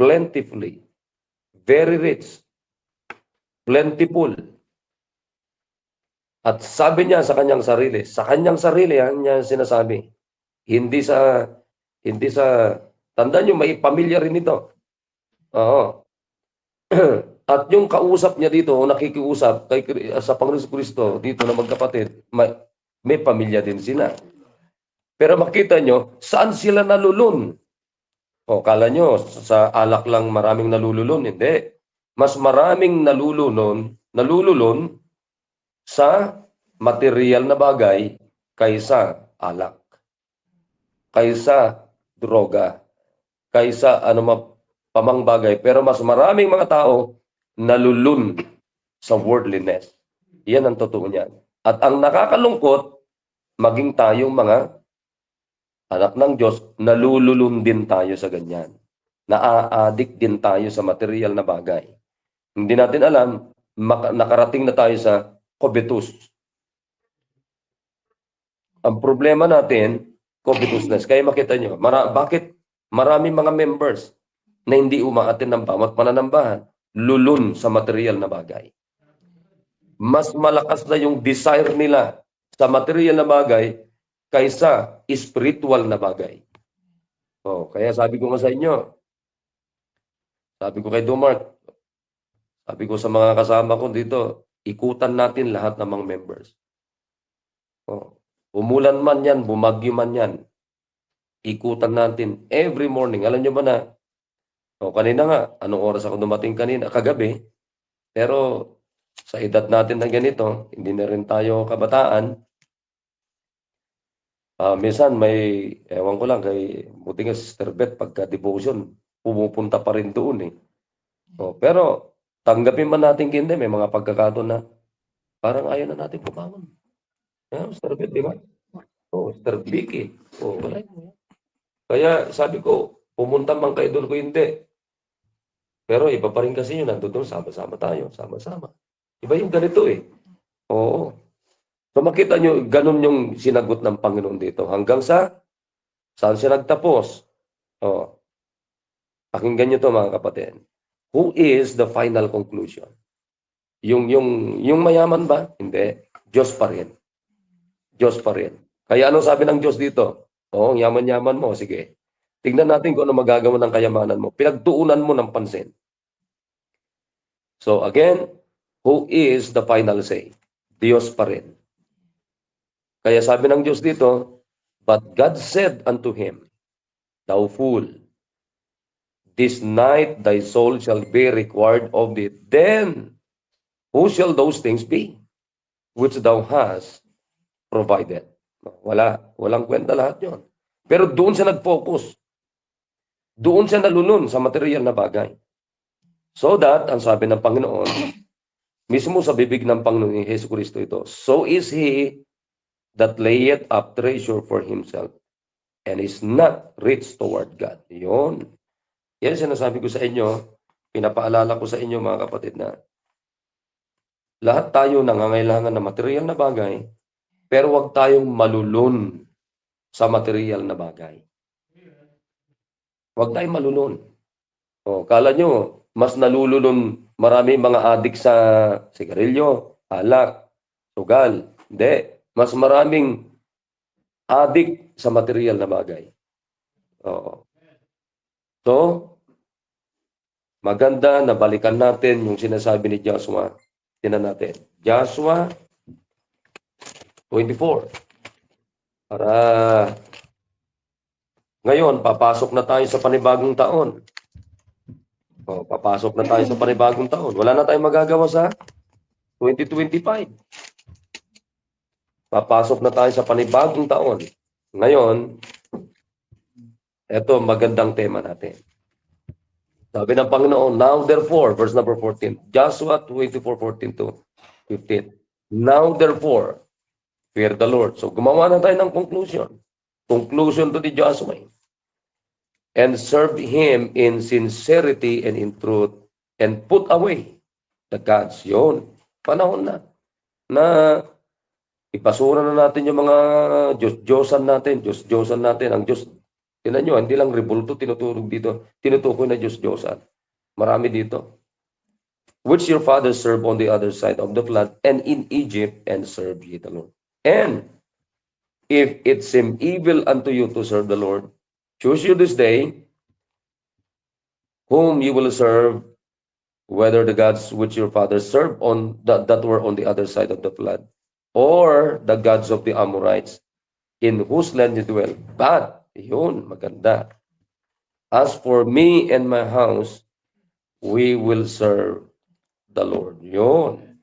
S2: Plentifully. Very rich. Plentiful. At sabi niya sa kanyang sarili, yan niya sinasabi. Hindi sa, tandaan niyo, may pamilya rin ito. Oo. At yung kausap niya dito, nakikiusap sa Panginoon Kristo dito na magkapatid, may pamilya din sila. Pero makita nyo, saan sila nalulun? O, kala nyo, sa alak lang maraming nalululun. Hindi. Mas maraming nalululun sa material na bagay kaysa alak, kaysa droga, kaysa pamang bagay. Pero mas maraming mga tao nalulun sa worldliness. Yan ang totoo niyan. At ang nakakalungkot, maging tayong mga anak ng Diyos, nalululun din tayo sa ganyan. Naa-addict din tayo sa material na bagay. Hindi natin alam, nakarating na tayo sa covetous. Ang problema natin, covetousness. Kaya makita nyo, bakit maraming mga members na hindi umaatin ng bawat pananambahan, lulun sa material na bagay. Mas malakas na yung desire nila sa material na bagay kaysa spiritual na bagay. Oh, kaya sabi ko nga sa inyo, sabi ko kay Dumark, sabi ko sa mga kasama ko dito, ikutan natin lahat ng mga members. Oh, umulan man yan, bumagyo man yan, ikutan natin every morning. Alam nyo ba na, kanina nga, anong oras ako dumating kanina? Kagabi. Pero sa edad natin na ganito, hindi na rin tayo kabataan. Minsan may, ewan ko lang, buti nga Sister Beth, pagka devotion, pumupunta pa rin doon eh. Pero tanggapin man natin hindi, may mga pagkakataon na parang ayaw na natin pumangon. Sister Beth, di ba? Sister Vicky. Wala. Kaya sabi ko, pumunta man kayo doon ko hindi. Pero iba pa rin kasi yun, nandun doon, sama-sama tayo, sama-sama. Iba yung ganito eh. Oo. So makita nyo, ganun yung sinagot ng Panginoon dito. Hanggang saan siya nagtapos? Pakinggan nyo to mga kapatid. Who is the final conclusion? Yung mayaman ba? Hindi. Diyos pa rin. Diyos pa rin. Kaya ano sabi ng Diyos dito? Ang yaman-yaman mo, sige. Tingnan natin kung ano magagawa ng kayamanan mo. Pinagtuunan mo ng pansin. So again, who is the final say? Diyos pa rin. Kaya sabi ng Diyos dito, but God said unto him, thou fool, this night thy soul shall be required of thee. Then, who shall those things be, which thou hast provided? Walang kwenta lahat yun. Pero doon siya nag-focus. Doon siya nalulun sa material na bagay. So that, ang sabi ng Panginoon, mismo sa bibig ng Panginoon ni Hesus Kristo ito, so is he that layeth up treasure for himself and is not rich toward God. Yun. Yan sinasabi ko sa inyo, pinapaalala ko sa inyo mga kapatid na lahat tayo nangangailangan ng material na bagay, pero wag tayong malulun sa material na bagay. Wag tayong malulun. Kala nyo, mas nalululun marami mga adik sa sigarilyo, alak, sugal. Hindi. Mas maraming adik sa material na bagay. So, maganda na balikan natin yung sinasabi ni Joshua. Tingnan natin. Joshua 24. Para ngayon, papasok na tayo sa panibagong taon. Papasok na tayo sa panibagong taon. Wala na tayong magagawa sa 2025. Papasok na tayo sa panibagong taon. Ngayon, eto magandang tema natin. Sabi ng Panginoon, now therefore, verse number 14, Joshua 24:14 to 15. Now therefore, fear the Lord. So gumawa na tayo ng conclusion. Conclusion to the Joshua. And serve Him in sincerity and in truth and put away the gods. Yun. Panahon na. Na ipasura na natin yung mga Diyos-Diyosan natin. Diyos-Diyosan natin. Ang Diyos, tinan nyo, hindi lang rebulto tinutulog dito. Tinutukoy na Diyos-Diyosan. Marami dito. Which your fathers served on the other side of the flood and in Egypt, and serve ye the Lord. And if it seem evil unto you to serve the Lord, choose you this day whom you will serve, whether the gods which your fathers served on that were on the other side of the flood, or the gods of the Amorites, in whose land you dwell. But, yun, maganda. As for me and my house, we will serve the Lord. Yun.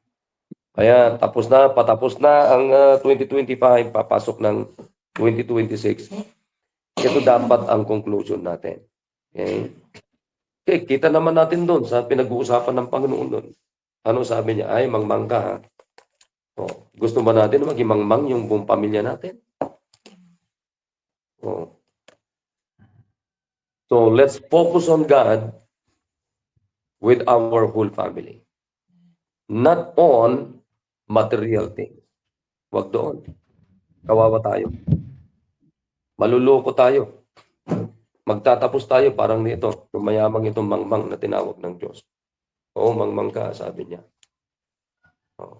S2: Kaya patapos na ang 2025, papasok ng 2026. Ito dapat ang conclusion natin. Okay? Okay, kita naman natin doon sa pinag-uusapan ng Panginoon doon. Ano sabi niya? Ay, mangmang ka ha. Oh, gusto ba natin maging mangmang yung buong pamilya natin? Oh. So, let's focus on God with our whole family. Not on material things. Huwag doon. Kawawa tayo. Maluloko tayo. Magtatapos tayo parang nito. Yung mayamang itong mangmang na tinawag ng Diyos. Oo, mangmang ka, sabi niya. Oh.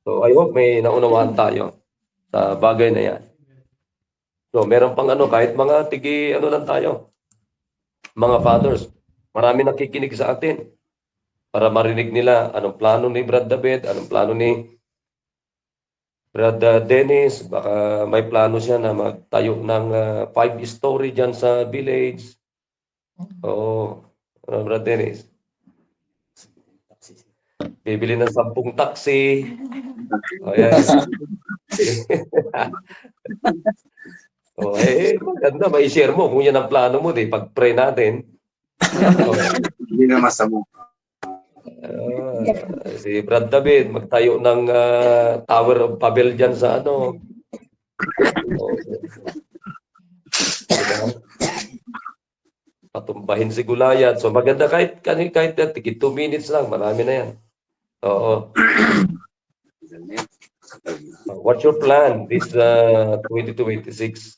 S2: So, I hope may naunawaan tayo sa bagay na yan. So, meron pang kahit mga lang tayo. Mga fathers, marami nakikinig sa atin para marinig nila anong plano ni Brad David, anong plano ni Brad Dennis. Baka may plano siya na magtayo ng 5-story dyan sa village. Oo, Brad Dennis. Bibili ng 10 taxi. O yan. Maganda, may share mo kung yan ang plano mo, pag-pray natin.
S5: Hindi na masama.
S2: Si Brad David, magtayo ng Tower of Babel dyan sa patumbahin si Gulayat. So maganda kahit 2 minutes lang, marami na yan. Oo. What's your plan this 2026?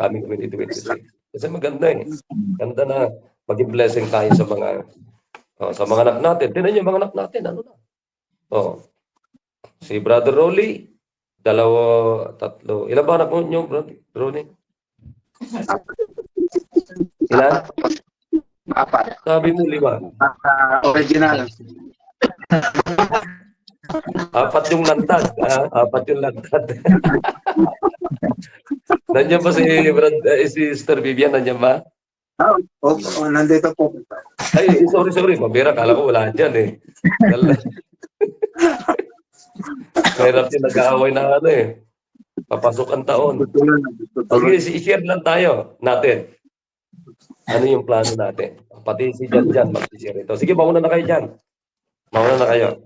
S2: Coming 2026. Kasi maganda Ganda na maging blessing tayo sa mga anak natin. Tingnan niyo mga anak natin, ano na. Si Brother Rolly, 2, 3. Ilan ba anak mo niyo, Brother Rolly? Ilan?
S5: 4.
S2: Sabi mo 5.
S5: Original.
S2: 4 yung lantad. 4 yung lantad. Nandiyan ba si Sister Vivian? Nandiyan ba?
S5: Nandito po.
S2: Ay, sorry. Mabira, kala ko wala dyan Mahirap din nag-aaway na papasok ang taon. Okay, i-share lang natin. Ano yung plano natin? Pati si Jan mag-share ito. Sige, mauna na kayo dyan. Mauna na kayo.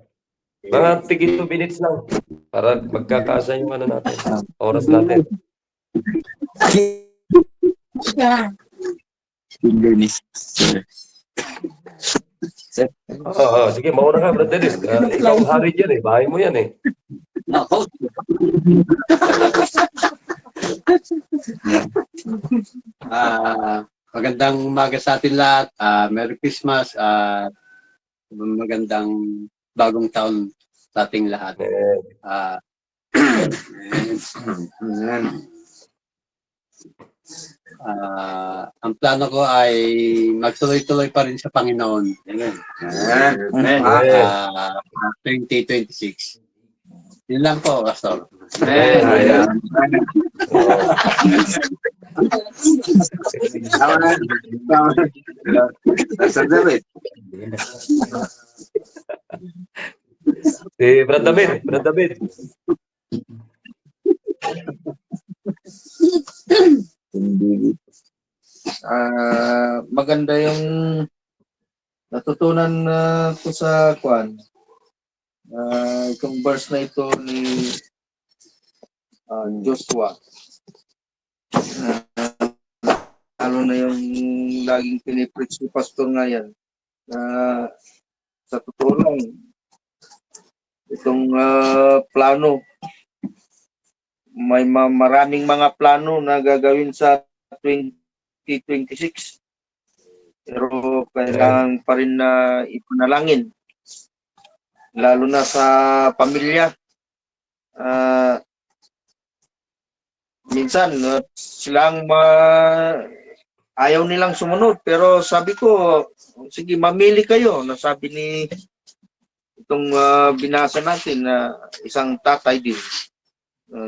S2: Mga 2 minutes lang para magkakasa yung natin. Oras natin. Sige, mauna ka, Brother Dennis. Ikaw ang hari dyan bahay mo yan
S6: Magandang umaga sa atin lahat. Merry Christmas. Magandang bagong taon sa ating lahat. Ang plano ko ay magtuloy-tuloy pa rin sa Panginoon. 2026. Yun lang po, Pastor.
S2: Si Brad David.
S7: Maganda yung natutunan ko sa Itong verse na ito ni Joshua. Ano na yung laging pinipreach ni Pastor nga yan. Sa totoo lang, itong plano, may maraming mga plano na gagawin sa 2026. Pero kailangan pa rin na ipanalangin. Lalo na sa pamilya. Minsan, silang ayaw nilang sumunod. Pero sabi ko, sige, mamili kayo. Nasabi ni itong binasa natin na isang tatay din,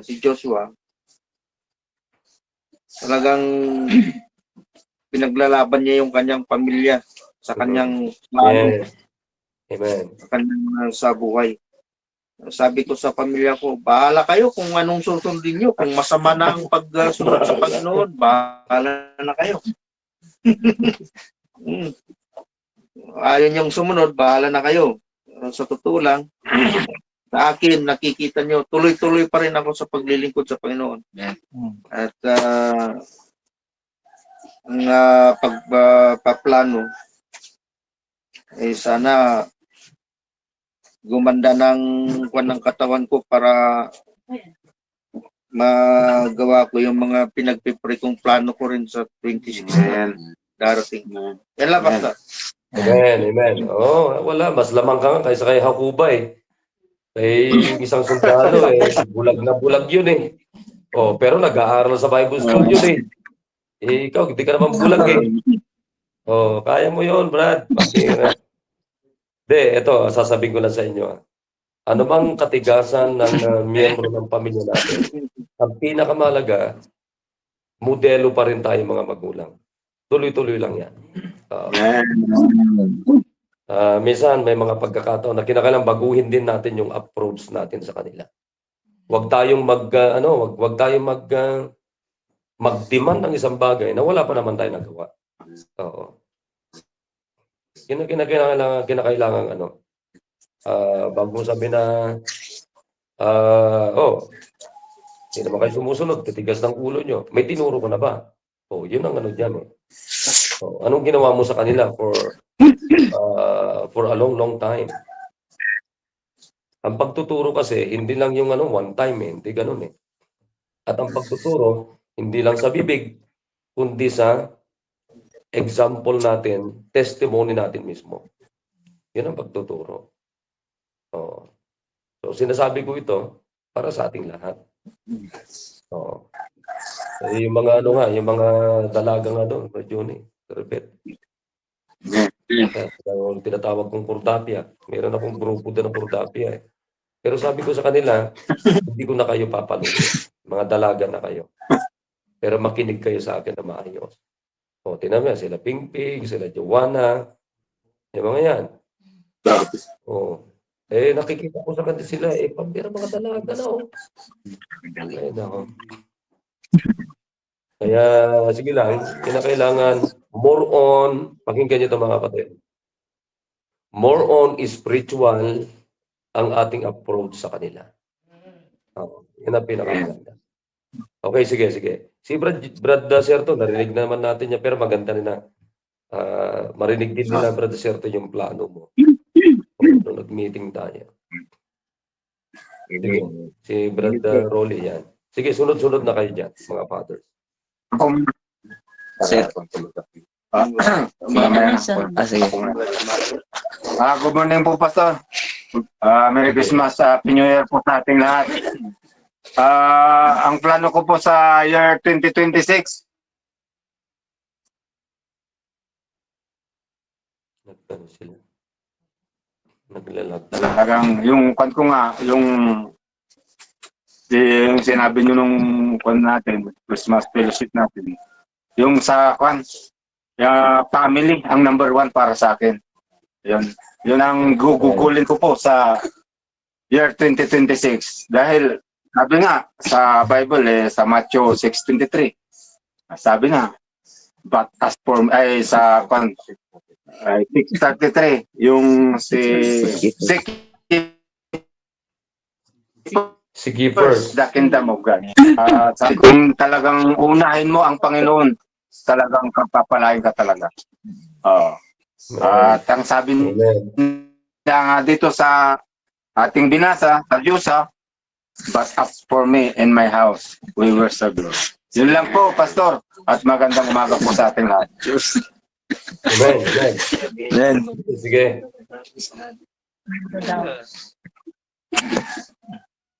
S7: si Joshua. Talagang pinaglalaban niya yung kanyang pamilya sa kanyang plano,
S2: Amen.
S7: sa kanyang sa buhay. Sabi ko sa pamilya ko, bahala kayo kung anong susundin nyo. Kung masama na ang pagsunod sa Panginoon, bahala na kayo. Ayaw niyong sumunod, bahala na kayo. Sa totoo lang, sa akin, nakikita nyo, tuloy-tuloy pa rin ako sa paglilingkod sa Panginoon. At ang pagpaplano, sana gumanda ng katawan ko para magawa ko yung mga pinagpipray kong plano ko rin sa 26 na darating. Yan lang, Pastor.
S2: Amen. Wala. Mas lamang ka nga kaysa kay Hakuba eh. Kay isang sundalo bulag na bulag yun eh. Pero nag-aaral sa Bible school yun eh. Ikaw, hindi ka naman bulag eh. Kaya mo yun, Brad. Ito, sasabihin ko lang sa inyo. Ano bang katigasan ng miyembro ng pamilya natin? Ang pinakamalaga, modelo pa rin tayo mga magulang. Tuloy-tuloy lang yan. Minsan may mga pagkakataon na kinakailangan baguhin din natin yung approach natin sa kanila. Huwag tayong mag-demand ng isang bagay na wala pa naman tayo nagawa. Kinakailangan bago mo sabi na hindi naman kayo sumusunod, titigas ng ulo nyo. May tinuro ko na ba? Yun ang dyan eh. Anong ginawa mo sa kanila for a long time? Ang pagtuturo kasi, hindi lang yung one time eh. Hindi ganun eh. At ang pagtuturo, hindi lang sa bibig, kundi sa example natin, testimony natin mismo. Yun ang pagtuturo. So, sinasabi ko ito para sa ating lahat. Yung mga yung mga dalaga nga doon, Juni, Rebet. Yung tinatawag kong Kordapia. Meron akong grupo doon ng Kordapia eh. Pero sabi ko sa kanila, hindi ko na kayo papalugin. Mga dalaga na kayo. Pero makinig kayo sa akin na maayos. Tinan mo, sila Pingping, sila Joanna, yung mga yan. Nakikita ko sa kanila sila, pambira mga dalaga na, Kaya, sige lang, kinakailangan more on, pakinggan nyo ito mga kapatid, more on spiritual ang ating approach sa kanila. Yan ang pinakamaganda. Okay, sige. Si Brad Serto, narinig naman natin niya, pero maganda rin na marinig din nila, Brad Serto, yung plano mo. Nung nag-meeting tayo. Sige, si Brad Rolly yan. Sige, sunod-sunod na kayo dyan, mga fathers.
S3: Sir. Sige.
S5: Good morning po, Pastor. Merry Christmas, Happy New Year po sa ating lahat. Ang plano ko po sa year 2026,
S2: Nagtano sila. Naglalag.
S5: talagang yung kwan ko nga, yung sinabi nyo nung kwan natin, Christmas fellowship natin, yung sa kwan, family, ang number 1 para sa akin. Yun ang gugugulin ko po sa year 2026. Dahil sabi nga sa Bible sa Matthew 6:23. Sabi nga, but as for sa 6:33, yung seek
S2: Sige
S5: first
S2: first.
S5: the kingdom of God. Sabi ko, kung talagang unahin mo ang Panginoon, talagang kapapalain ka talaga. Oo. At ang sabi
S2: Amen.
S5: niya nga dito sa ating binasa, sa Diyosa, but as for me and my house, we will serve the Lord. Yun lang po, Pastor. At magandang umaga po sa ating lahat.
S2: Amen. Amen.
S3: Amen.
S2: Sige.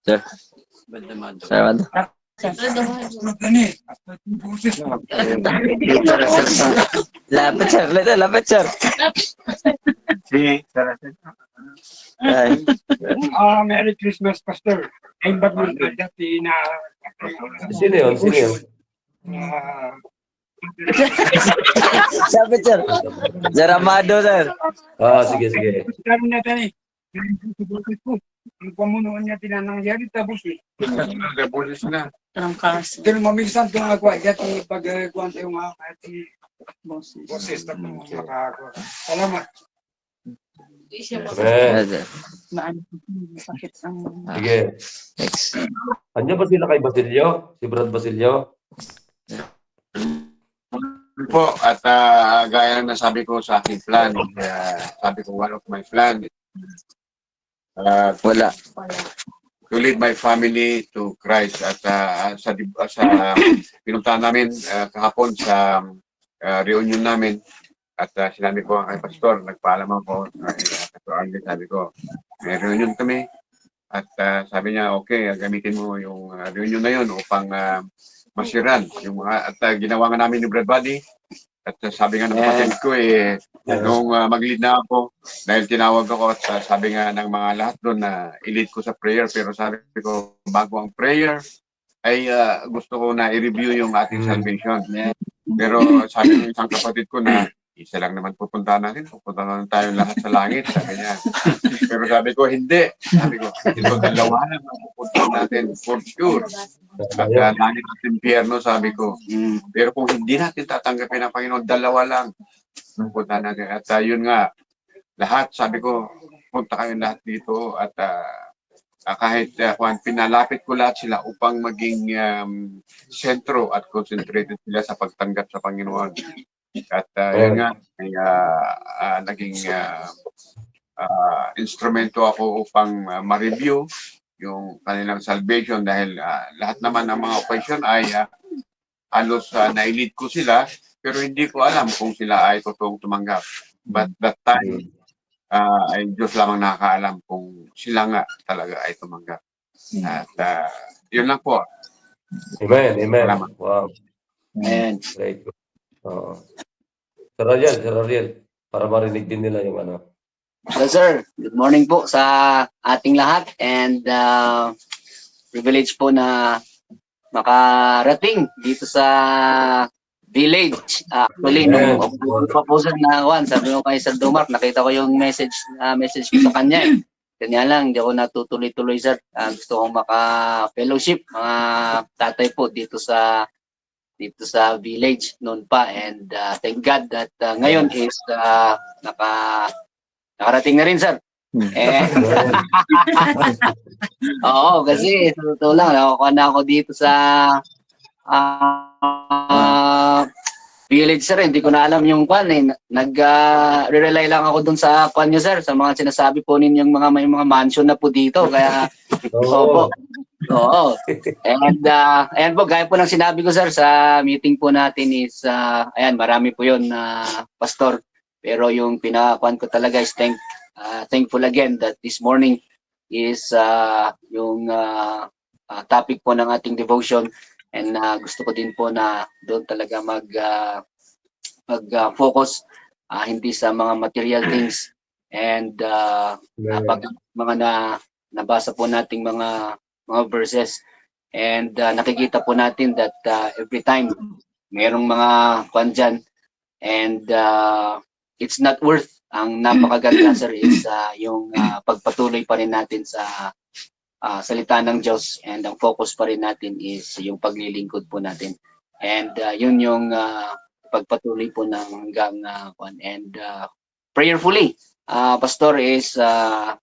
S3: Sir. Salamat. Lapit, sir. Lapit, sir.
S5: Si
S3: Ay.
S8: Merry Christmas, Pastor. Ay, bagong dati na
S2: Sino yun? Sino yun?
S3: Lapit, sir. Sir Amado, sir.
S2: Sige, sige.
S8: Sabi natin eh, ang pamunuan niya tinanangyari tapos eh.
S5: Nabulis na.
S8: Dahil mamisan itong agwa, dati pag-kuhan tayo mga kahit boses na makakakuha. Salamat.
S2: Amen.
S3: Sir.
S4: Sakit ang
S2: Sige.
S3: Next.
S2: Andiyan ba sila kay Basilio? Si Brad Basilio?
S6: Po, at gaya ng nasabi ko sa aking plan, sabi ko one of my plan,
S3: Wala.
S6: to lead my family to Christ. At sa pinuntahan namin kahapon sa reunion namin, at sinabi ko kay Pastor, nagpaalam ako kay Pastor Arlen, sabi ko, may reunion kami. At sabi niya, okay, gamitin mo yung reunion na yun upang masiran. Yung mga, at ginawa nga namin ni Brad Buddy. At sabi nga ng kapatid ko, nung mag-lead na ako, dahil tinawag ako at sabi nga ng mga lahat doon na i-lead ko sa prayer. Pero sabi ko, bago ang prayer, ay gusto ko na i-review yung ating salvation. Pero sabi ng isang kapatid ko na, isa lang naman pupuntahan natin, pupunta naman tayo lahat sa langit, sabi niya. Pero sabi ko, hindi. Sabi ko, ito dalawa lang ang pupuntahan natin, for sure. At langit at impyerno, sabi ko. Pero kung hindi natin tatanggapin ang Panginoon, dalawa lang pupuntahan natin. At yun nga, lahat, sabi ko, punta kayo lahat dito at kahit pinalapit ko lahat sila upang maging sentro at concentrated sila sa pagtanggap sa Panginoon. At yun nga, naging instrumento ako upang ma-review yung kanilang salvation dahil lahat naman ng mga occasion ay halos na-elite ko sila pero hindi ko alam kung sila ay totoong tumanggap. But that time, ay Diyos lamang nakakaalam kung sila nga talaga ay tumanggap. At yun lang po.
S2: Amen. Amen.
S6: Salamat.
S2: Wow.
S6: Amen.
S2: Great. Oo. Sir Ariel, para marinig din nila yung ano.
S9: Hello sir, good morning po sa ating lahat and privilege po na makarating dito sa village. Actually, nung proposal na one, sabi ko kay Sir Dumark, nakita ko yung message ko sa kanya. Kanya lang, hindi ako natutuloy-tuloy sir. Gusto kong maka-fellowship, mga tatay po dito sa village noon pa and thank God that ngayon is nakarating na rin sir. Oo, kasi sa totoo lang, nakukuha na ako dito sa village sir, hindi ko na alam yung kwan eh. Nag-rely lang ako dun sa kwan nyo sir, sa mga sinasabi po ninyong may mga mansion na po dito, kaya opo. Oo. And ayan po, gaya po ng sinabi ko sir sa meeting po natin is ayan, marami po yun pastor. Pero yung pinakakuan ko talaga is thankful again that this morning is yung topic po ng ating devotion and gusto ko din po na doon talaga mag-focus hindi sa mga material things and pag mga nabasa po nating mga verses and nakikita po natin that every time mayroong mga kwan dyan and it's not worth ang napakaganda sir is yung pagpatuloy pa rin natin sa salita ng Diyos and ang focus pa rin natin is yung paglilingkod po natin and yun yung pagpatuloy po ng hanggang and prayerfully pastor is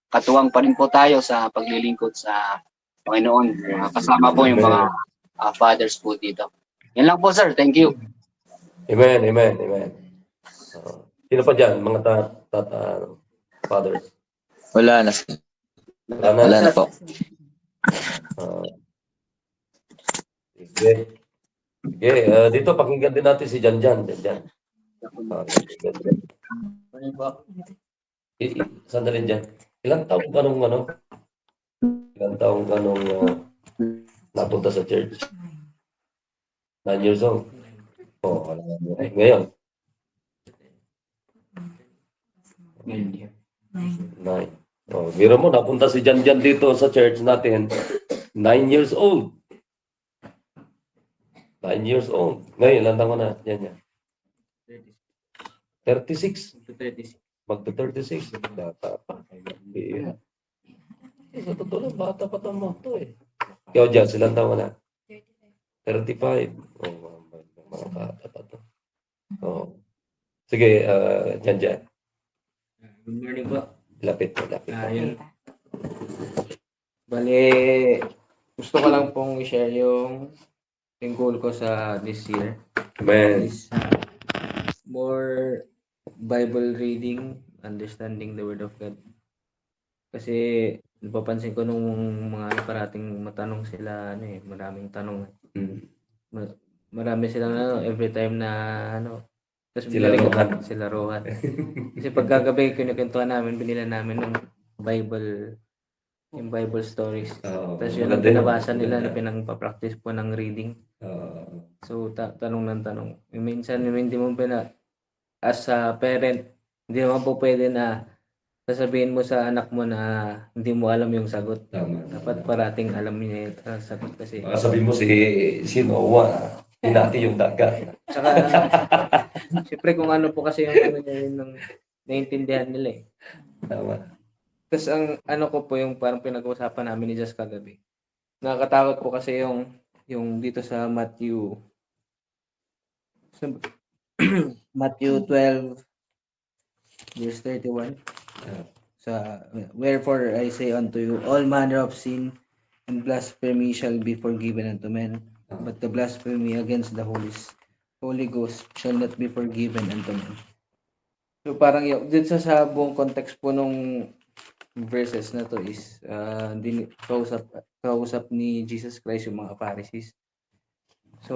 S9: katuwang pa rin po tayo sa paglilingkod sa Panginoon. Kasama po yung mga fathers po dito. Yan lang po, sir. Thank you.
S2: Amen, amen, amen. Sino pa dyan? Mga fathers?
S3: Wala na.
S2: Wala na?
S3: Wala na po.
S2: Sige. Sige, dito pakinggan din natin si Janjan. Janjan. Sandali dyan. Ilang taong ka nung ilang taong ka nung napunta sa church? 9 years old. Oh, ngayon. 9. Oh, biro mo, napunta si Janjan dito sa church natin. 9 years old. 9 years old. Ngayon, ilang taon na? Yan. 36. Magto-36. Bata pa. Sa totoo lang, bata pa tamo to eh. Ikaw dyan, silang taon na? 35. Oh, mga bata pa to. Oh. Sige, Janjan.
S10: Good morning po.
S2: Lapit po.
S10: Yun. Bale, gusto ko lang pong i-share yung goal ko sa this year.
S2: Amen.
S10: Is more Bible reading, understanding the Word of God. Kasi napapansin ko nung mga parating matanong sila, maraming tanong. Marami silang every time na tapos sila rohan. Kasi pagkagabi, kinukwentuhan namin, binila namin ng Bible, yung Bible stories. Tapos yun ang pinabasa nila na pinang-practice po ng reading. So, tanong ng tanong. Minsan, hindi mo as a parent, hindi naman po pwede na sasabihin mo sa anak mo na hindi mo alam yung sagot. Dapat parating alam niya yung sagot kasi.
S2: Sabihin mo si Noah, hinati yung dagat.
S10: Tsaka, siyempre kung ano po kasi yung naiintindihan nila eh.
S2: Tama.
S10: Tapos ang ko po yung parang pinag-uusapan namin ni Jess kagabi. Nakakatakot po kasi yung dito sa Matthew 12 verse 31. Wherefore I say unto you, all manner of sin and blasphemy shall be forgiven unto men, but the blasphemy against the Holy Ghost shall not be forgiven unto men. So parang dito sa buong context po nung verses na to is kausap ni Jesus Christ yung mga Pharisees. So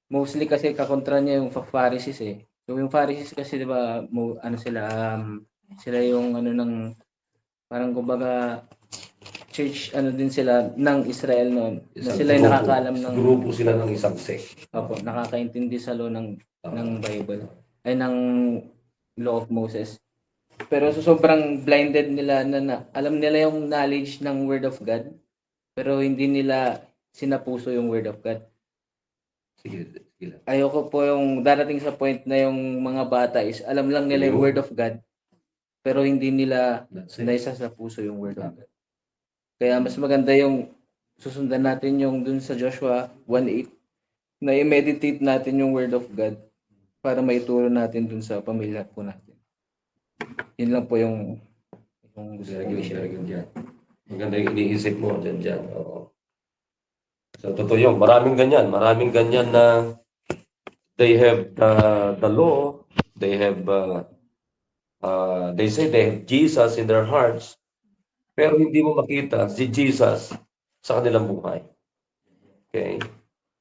S10: mostly kasi kakontra niya yung Pharisees eh. So yung Pharisees kasi 'di ba sila yung ng parang kumbaga church din sila ng Israel noon. Na sila yung nakakaalam ng
S2: grupo sila ng isang sect.
S10: Opo, nakakaintindi sa law ng Bible ay ng Law of Moses. Pero sobrang blinded nila na alam nila yung knowledge ng Word of God pero hindi nila sinapuso yung Word of God.
S2: Sige.
S10: Ayoko po yung darating sa point na yung mga bata is alam lang nila yung Word of God pero hindi nila naisa sa puso yung Word of God. Kaya mas maganda yung susundan natin yung dun sa Joshua 1:8 na i-meditate natin yung Word of God para maituro natin dun sa pamilya po natin. Yun lang po yung gusto ko i-share.
S2: Maganda yung iniisip mo dyan. Oo. So, totoo yun. Maraming ganyan na they have the law, they have they say they have Jesus in their hearts, pero hindi mo makita si Jesus sa kanilang buhay. Okay?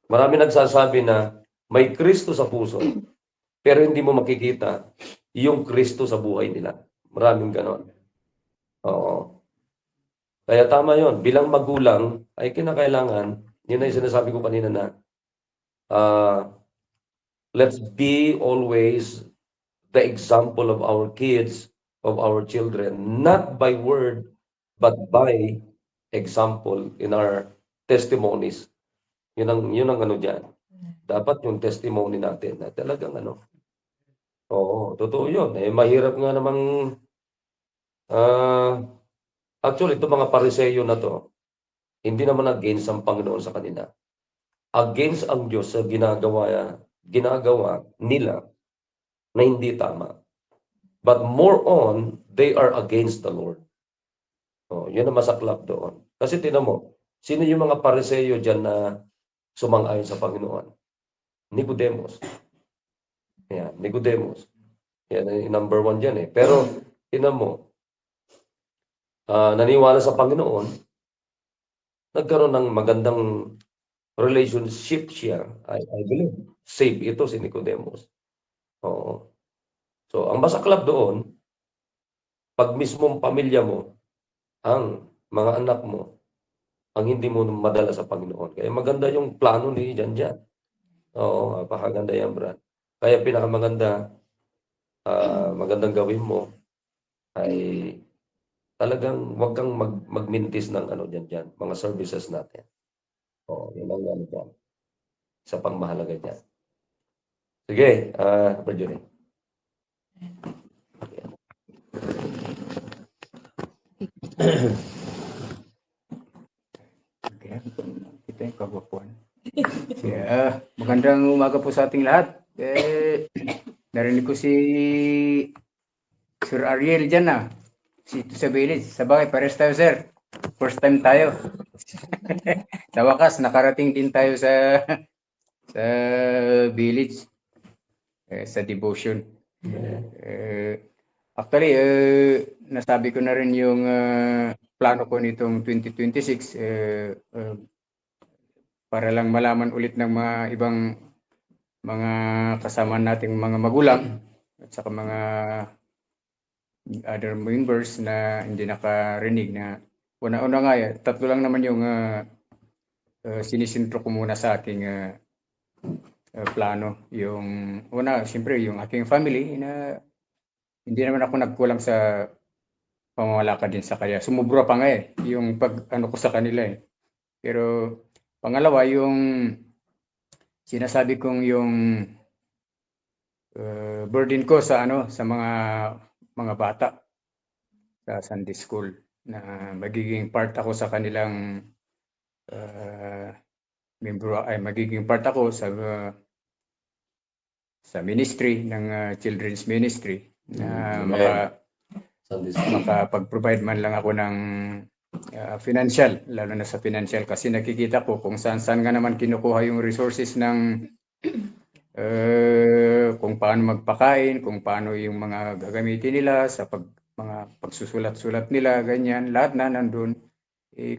S2: Marami nagsasabi na may Kristo sa puso, pero hindi mo makikita yung Kristo sa buhay nila. Maraming ganon. Oo. Kaya tama yon. Bilang magulang, ay kinakailangan, yun ay sinasabi ko kanina na, let's be always the example of our kids, of our children, not by word, but by example in our testimonies. Yun ang dyan. Dapat yung testimony natin na talagang Oo, totoo yun. Mahirap nga namang actually, itong mga pariseyo na to, hindi naman against ang Panginoon sa kanila. Against ang Diyos sa ginagawa nila na hindi tama. But more on, they are against the Lord. Oh, yun ang masaklap doon. Kasi tingnan mo, sino yung mga Pariseyo diyan na sumang-ayon sa Panginoon? Nicodemus. Yan, Nicodemus. Yan ang number 1 diyan eh. Pero tingnan mo, naniwala sa Panginoon, nagkaroon ng magandang relationship siya. I believe safe ito si Nicodemus. Oo. So, ang masaklap doon, pag mismong pamilya mo, ang mga anak mo, ang hindi mo madala sa Panginoon. Kaya maganda yung plano ni Janjan. Oo, napakaganda yan, Brad. Kaya pinakamaganda, magandang gawin mo ay talagang wag kang magmintis ng ano dyan, mga services natin. Oo, yun ang ano dyan. Isa pang mahalaga dyan. Sige, Virginie.
S8: Okay. Ito yung kagwapuan. Magandang umaga po sa ating lahat. Narinig ko si Sir Ariel dyan na. Sito sa village. Sa bagay, pares tayo, sir. First time tayo. Sa wakas, nakarating din tayo sa village. Sa devotion. Actually, nasabi ko na rin yung plano ko nitong 2026 para lang malaman ulit ng mga ibang mga kasama nating mga magulang at saka mga other members na hindi nakarinig na una-una nga, tatlo lang naman yung sinisintro ko muna sa aking plano. Yung una, siyempre yung aking family na hindi naman ako nagkulang sa pamamalakad din sa kanya. Sumubra pa nga yung pag-ano ko sa kanila eh. Pero pangalawa, yung sinasabi kong yung burden ko sa sa mga bata sa Sunday School na magiging part ako sa kanilang magiging part ako sa ministry ng children's ministry na makapag-provide man lang ako ng financial, lalo na sa financial kasi nakikita ko kung saan nga naman kinukuha yung resources ng kung paano magpakain, kung paano yung mga gagamitin nila sa mga pagsusulat-sulat nila, ganyan, lahat na nandun.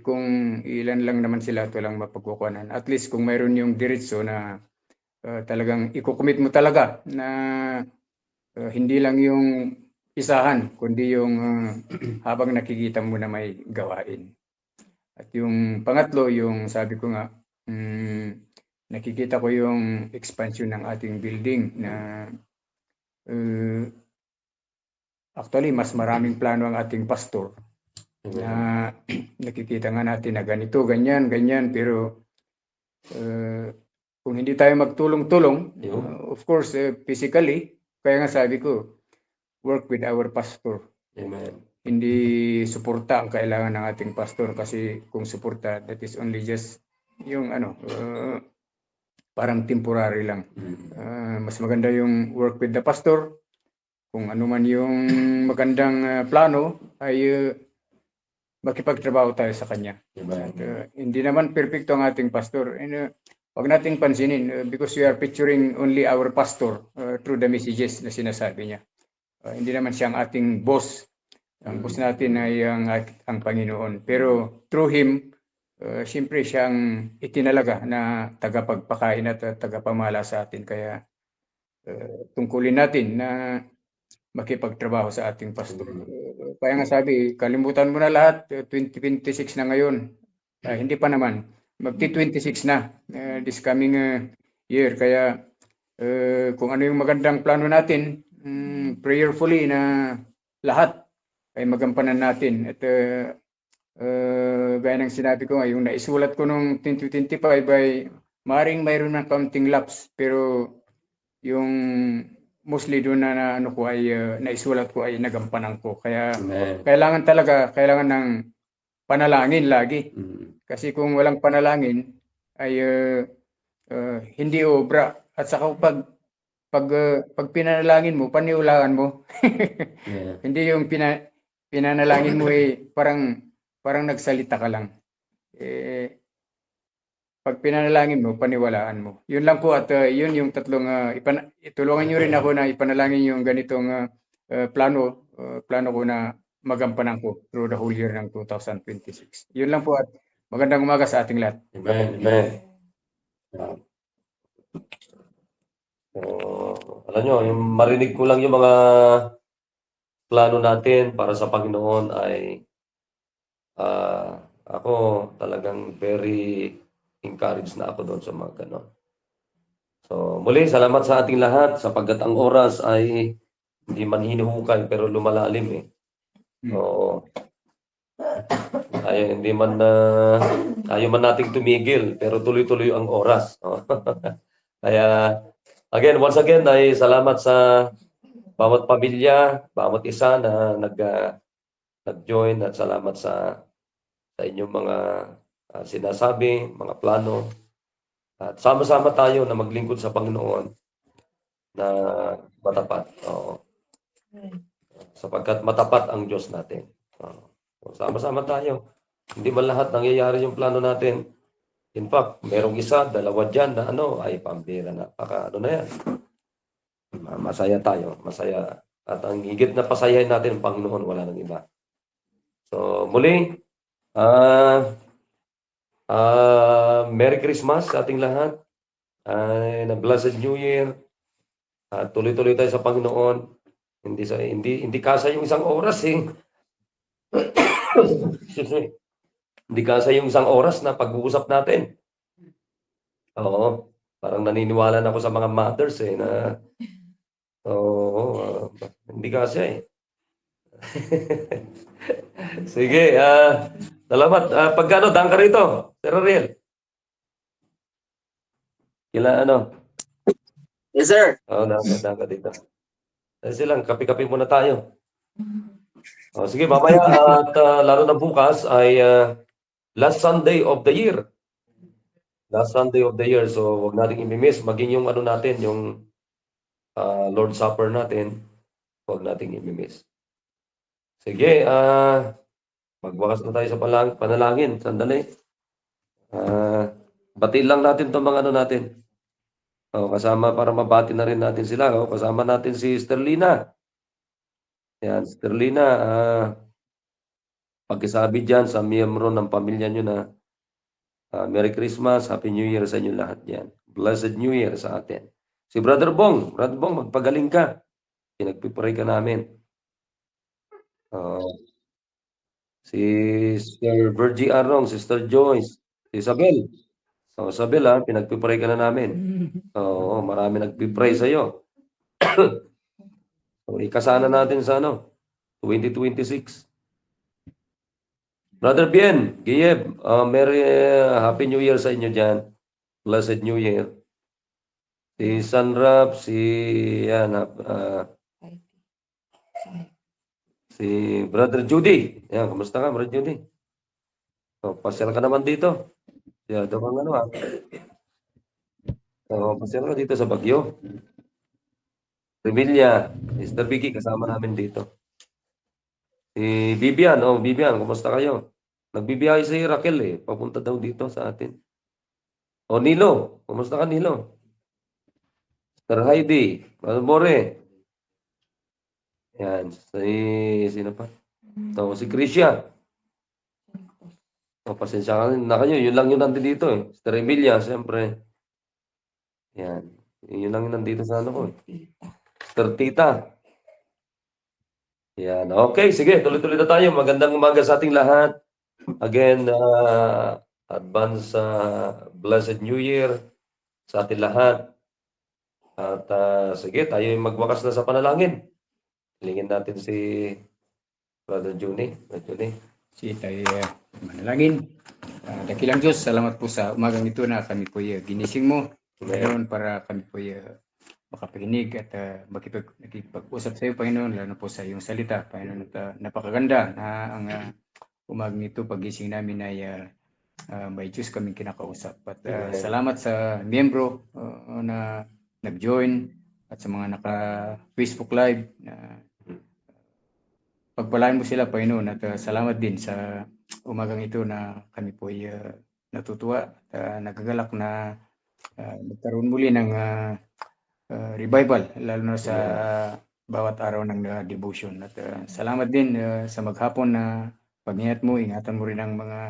S8: Kung ilan lang naman sila, ito lang mapagkukuhanan. At least kung mayroon yung diretso na talagang ikukumit mo talaga na hindi lang yung isahan, kundi yung habang nakikita mo na may gawain. At yung pangatlo, yung sabi ko nga, nakikita ko yung expansion ng ating building na actually mas maraming plano ang ating pastor na nakikita nga natin na ganito, ganyan, pero kung hindi tayo magtulong-tulong, of course, physically, kaya nga sabi ko, work with our pastor.
S2: Amen.
S8: Hindi suporta ang kailangan ng ating pastor kasi kung suporta, that is only just yung parang temporary lang. Mas maganda yung work with the pastor. Kung ano man yung magandang plano ay makipagtrabaho tayo sa kanya. At, hindi naman perfecto ang ating pastor. And wag nating pansinin because we are picturing only our pastor through the messages na sinasabi niya. Hindi naman siya ang ating boss. Ang boss natin ay ang Panginoon. Pero through him, siyempre siyang itinalaga na tagapagpakain at tagapamala sa atin. Kaya tungkulin natin na makipagtrabaho sa ating pastor. Kaya nga sabi, kalimutan mo na lahat, 2026 na ngayon. Hindi pa naman, magti-26 na this coming year. Kaya kung ano yung magandang plano natin, prayerfully na lahat ay magampanan natin. At gaya ng sinabi ko nga, yung naisulat ko nung 2025 ay maring mayroon ng counting laps, pero yung mostly doon na ano ko ay naisulat ko ay nagampanan ko. Kaya kailangan ng panalangin lagi. Kasi kung walang panalangin ay hindi obra. At saka pag pinanalangin mo, paniulaan mo. Hindi yung pinanalangin mo parang nagsalita ka lang. pag pinanalangin mo, paniwalaan mo. Yun lang po at yun yung tatlong itulungan nyo rin ako na ipanalangin yung ganitong plano ko na magampanan ko through the whole year ng 2026. Yun lang po at magandang umaga sa ating lahat.
S2: Amen. Amen. So, alam nyo, yung marinig ko lang yung mga plano natin para sa Panginoon ay ako talagang very encouraged na ako doon sa mga ganon. So, muli, salamat sa ating lahat sapagkat ang oras ay hindi man hinuhukay pero lumalalim eh. So, hindi man ayaw man nating tumigil pero tuloy-tuloy ang oras. Kaya, again, once again, ay salamat sa bawat pamilya, bawat isa na nag-join at salamat sa inyong mga sinasabi, mga plano. At sama-sama tayo na maglingkod sa Panginoon na matapat. Sapagkat matapat ang Diyos natin. Sama-sama tayo. Hindi man lahat nangyayari yung plano natin. In fact, merong isa, dalawa dyan na ay pambira na. Ano na yan. Masaya tayo. Masaya. At ang higit na pasayahin natin ang Panginoon, wala nang iba. So, muli, Merry Christmas sa ating lahat. Na Blessed New Year. Tuloy-tuloy tayo sa Panginoon. Hindi kasa yung isang oras eh. Hindi kasa yung isang oras na pag-uusap natin. Oo. Parang naniniwala na ako sa mga mothers eh na hindi kasa eh. Sige, salamat. Pagkano, daan ka rito, Sir Ariel?
S9: Yes, sir.
S2: Daan ka dito. Silang, kape-kape muna tayo. Sige, mamaya at lalo na bukas ay last Sunday of the year. Last Sunday of the year. So, wag nating i-miss. Maging yung natin, yung Lord's Supper natin, wag nating i-miss. Sige, magwakas na tayo sa panalangin. Sandali. Batiin lang natin itong mga natin. Kasama para mabati na rin natin sila. Kasama natin si Sterlina. Yan, Sterlina, pagkisabi dyan sa miyembro ng pamilya nyo na Merry Christmas, Happy New Year sa inyo lahat yan. Blessed New Year sa atin. Si Brother Bong, magpagaling ka. Pinagpipray ka namin. Si Sister Virgie Arong, Sister Joyce, si Isabel. Isabel, pinagpipray ka na namin. Marami nagpipray sa iyo. Ikasana natin sa 2026. Brother Bien, Giyeb, Merry Happy New Year sa inyo dyan. Blessed New Year. Si Sanrap, si Brother Judy. Yan, kumusta ka, Brother Judy? Pasyal ka naman dito. Ito kang pasyal ka dito sa Baguio. Revilla, Mr. Vicky, kasama namin dito. Si Vivian, Vivian, kumusta kayo? Nagbibiyahe si Raquel papunta daw dito sa atin. Nilo, kumusta ka Nilo? Sir Heidi, Malbore. Yan, sino pa? Si Krisha. Pasensya ka na kayo, yun lang yung nandito dito Sir Emilia, siyempre. Yan, yun lang yung nandito sa ko. Sir Tita. Yan. Okay, sige, tuloy-tuloy na tayo. Magandang umaga sa ating lahat. Again, advance Blessed New Year sa ating lahat. At sige, tayo magwakas na sa panalangin. Hilingin natin si Brother Juni.
S8: Si tayo manalangin. Dakilang Diyos, salamat po sa umagang ito na kami po ginising mo. Ngayon para kami po makapakinig at makipag-usap sa iyo, Panginoon, lalo po sa iyong salita, Panginoon, at napakaganda na ang umagang ito, pagising namin ay may Diyos kaming kinakausap. At salamat sa miyembro na nag-join at sa mga naka-Facebook Live. Pagpalain mo sila, Panginoon, at salamat din sa umagang ito na kami po ay natutuwa at nagagalak na magkaroon muli ng revival, lalo na sa bawat araw ng devotion. At salamat din sa maghapon na pag-ingat mo, ingatan mo rin ang mga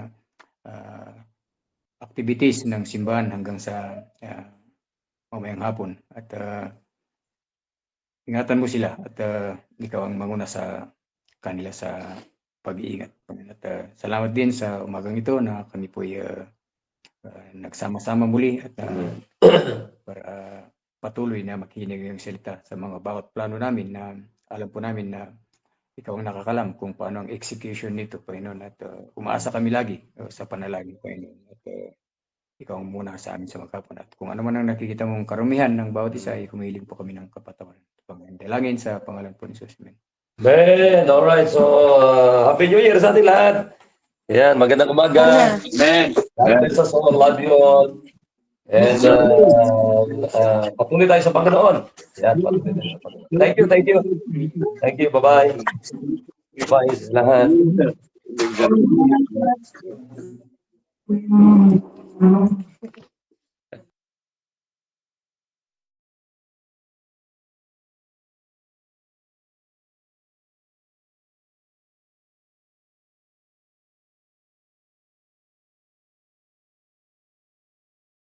S8: activities ng simbahan hanggang sa mamayang hapon. At ingatan mo sila at ikaw ang manguna sa kanila sa pag-iingat. At salamat din sa umagang ito na kami po ay nagsama-sama muli at para patuloy na makinig ng salita sa mga bawat plano namin na alam po namin na ikaw ang nakakalam kung paano ang execution nito, Panginoon. At umaasa kami lagi sa panalangin, Panginoon. At ikaw ang muna sa amin sa maghapon. At kung ano man ang nakikita mong karumihan ng bawat isa, ay kumiling po kami ng kapatawan. Panginoon, dalangin sa pangalan po ni Jesus. Amen.
S2: Man, alright. So, Happy New Year sa ating lahat. Yan, magandang umaga.
S6: Amen.
S2: God bless us all. Love you all. And patuloy tayo sa Panginoon. Yan, patuloy tayo sa Panginoon. Thank you, thank you. Thank you, bye-bye. Bye lahat.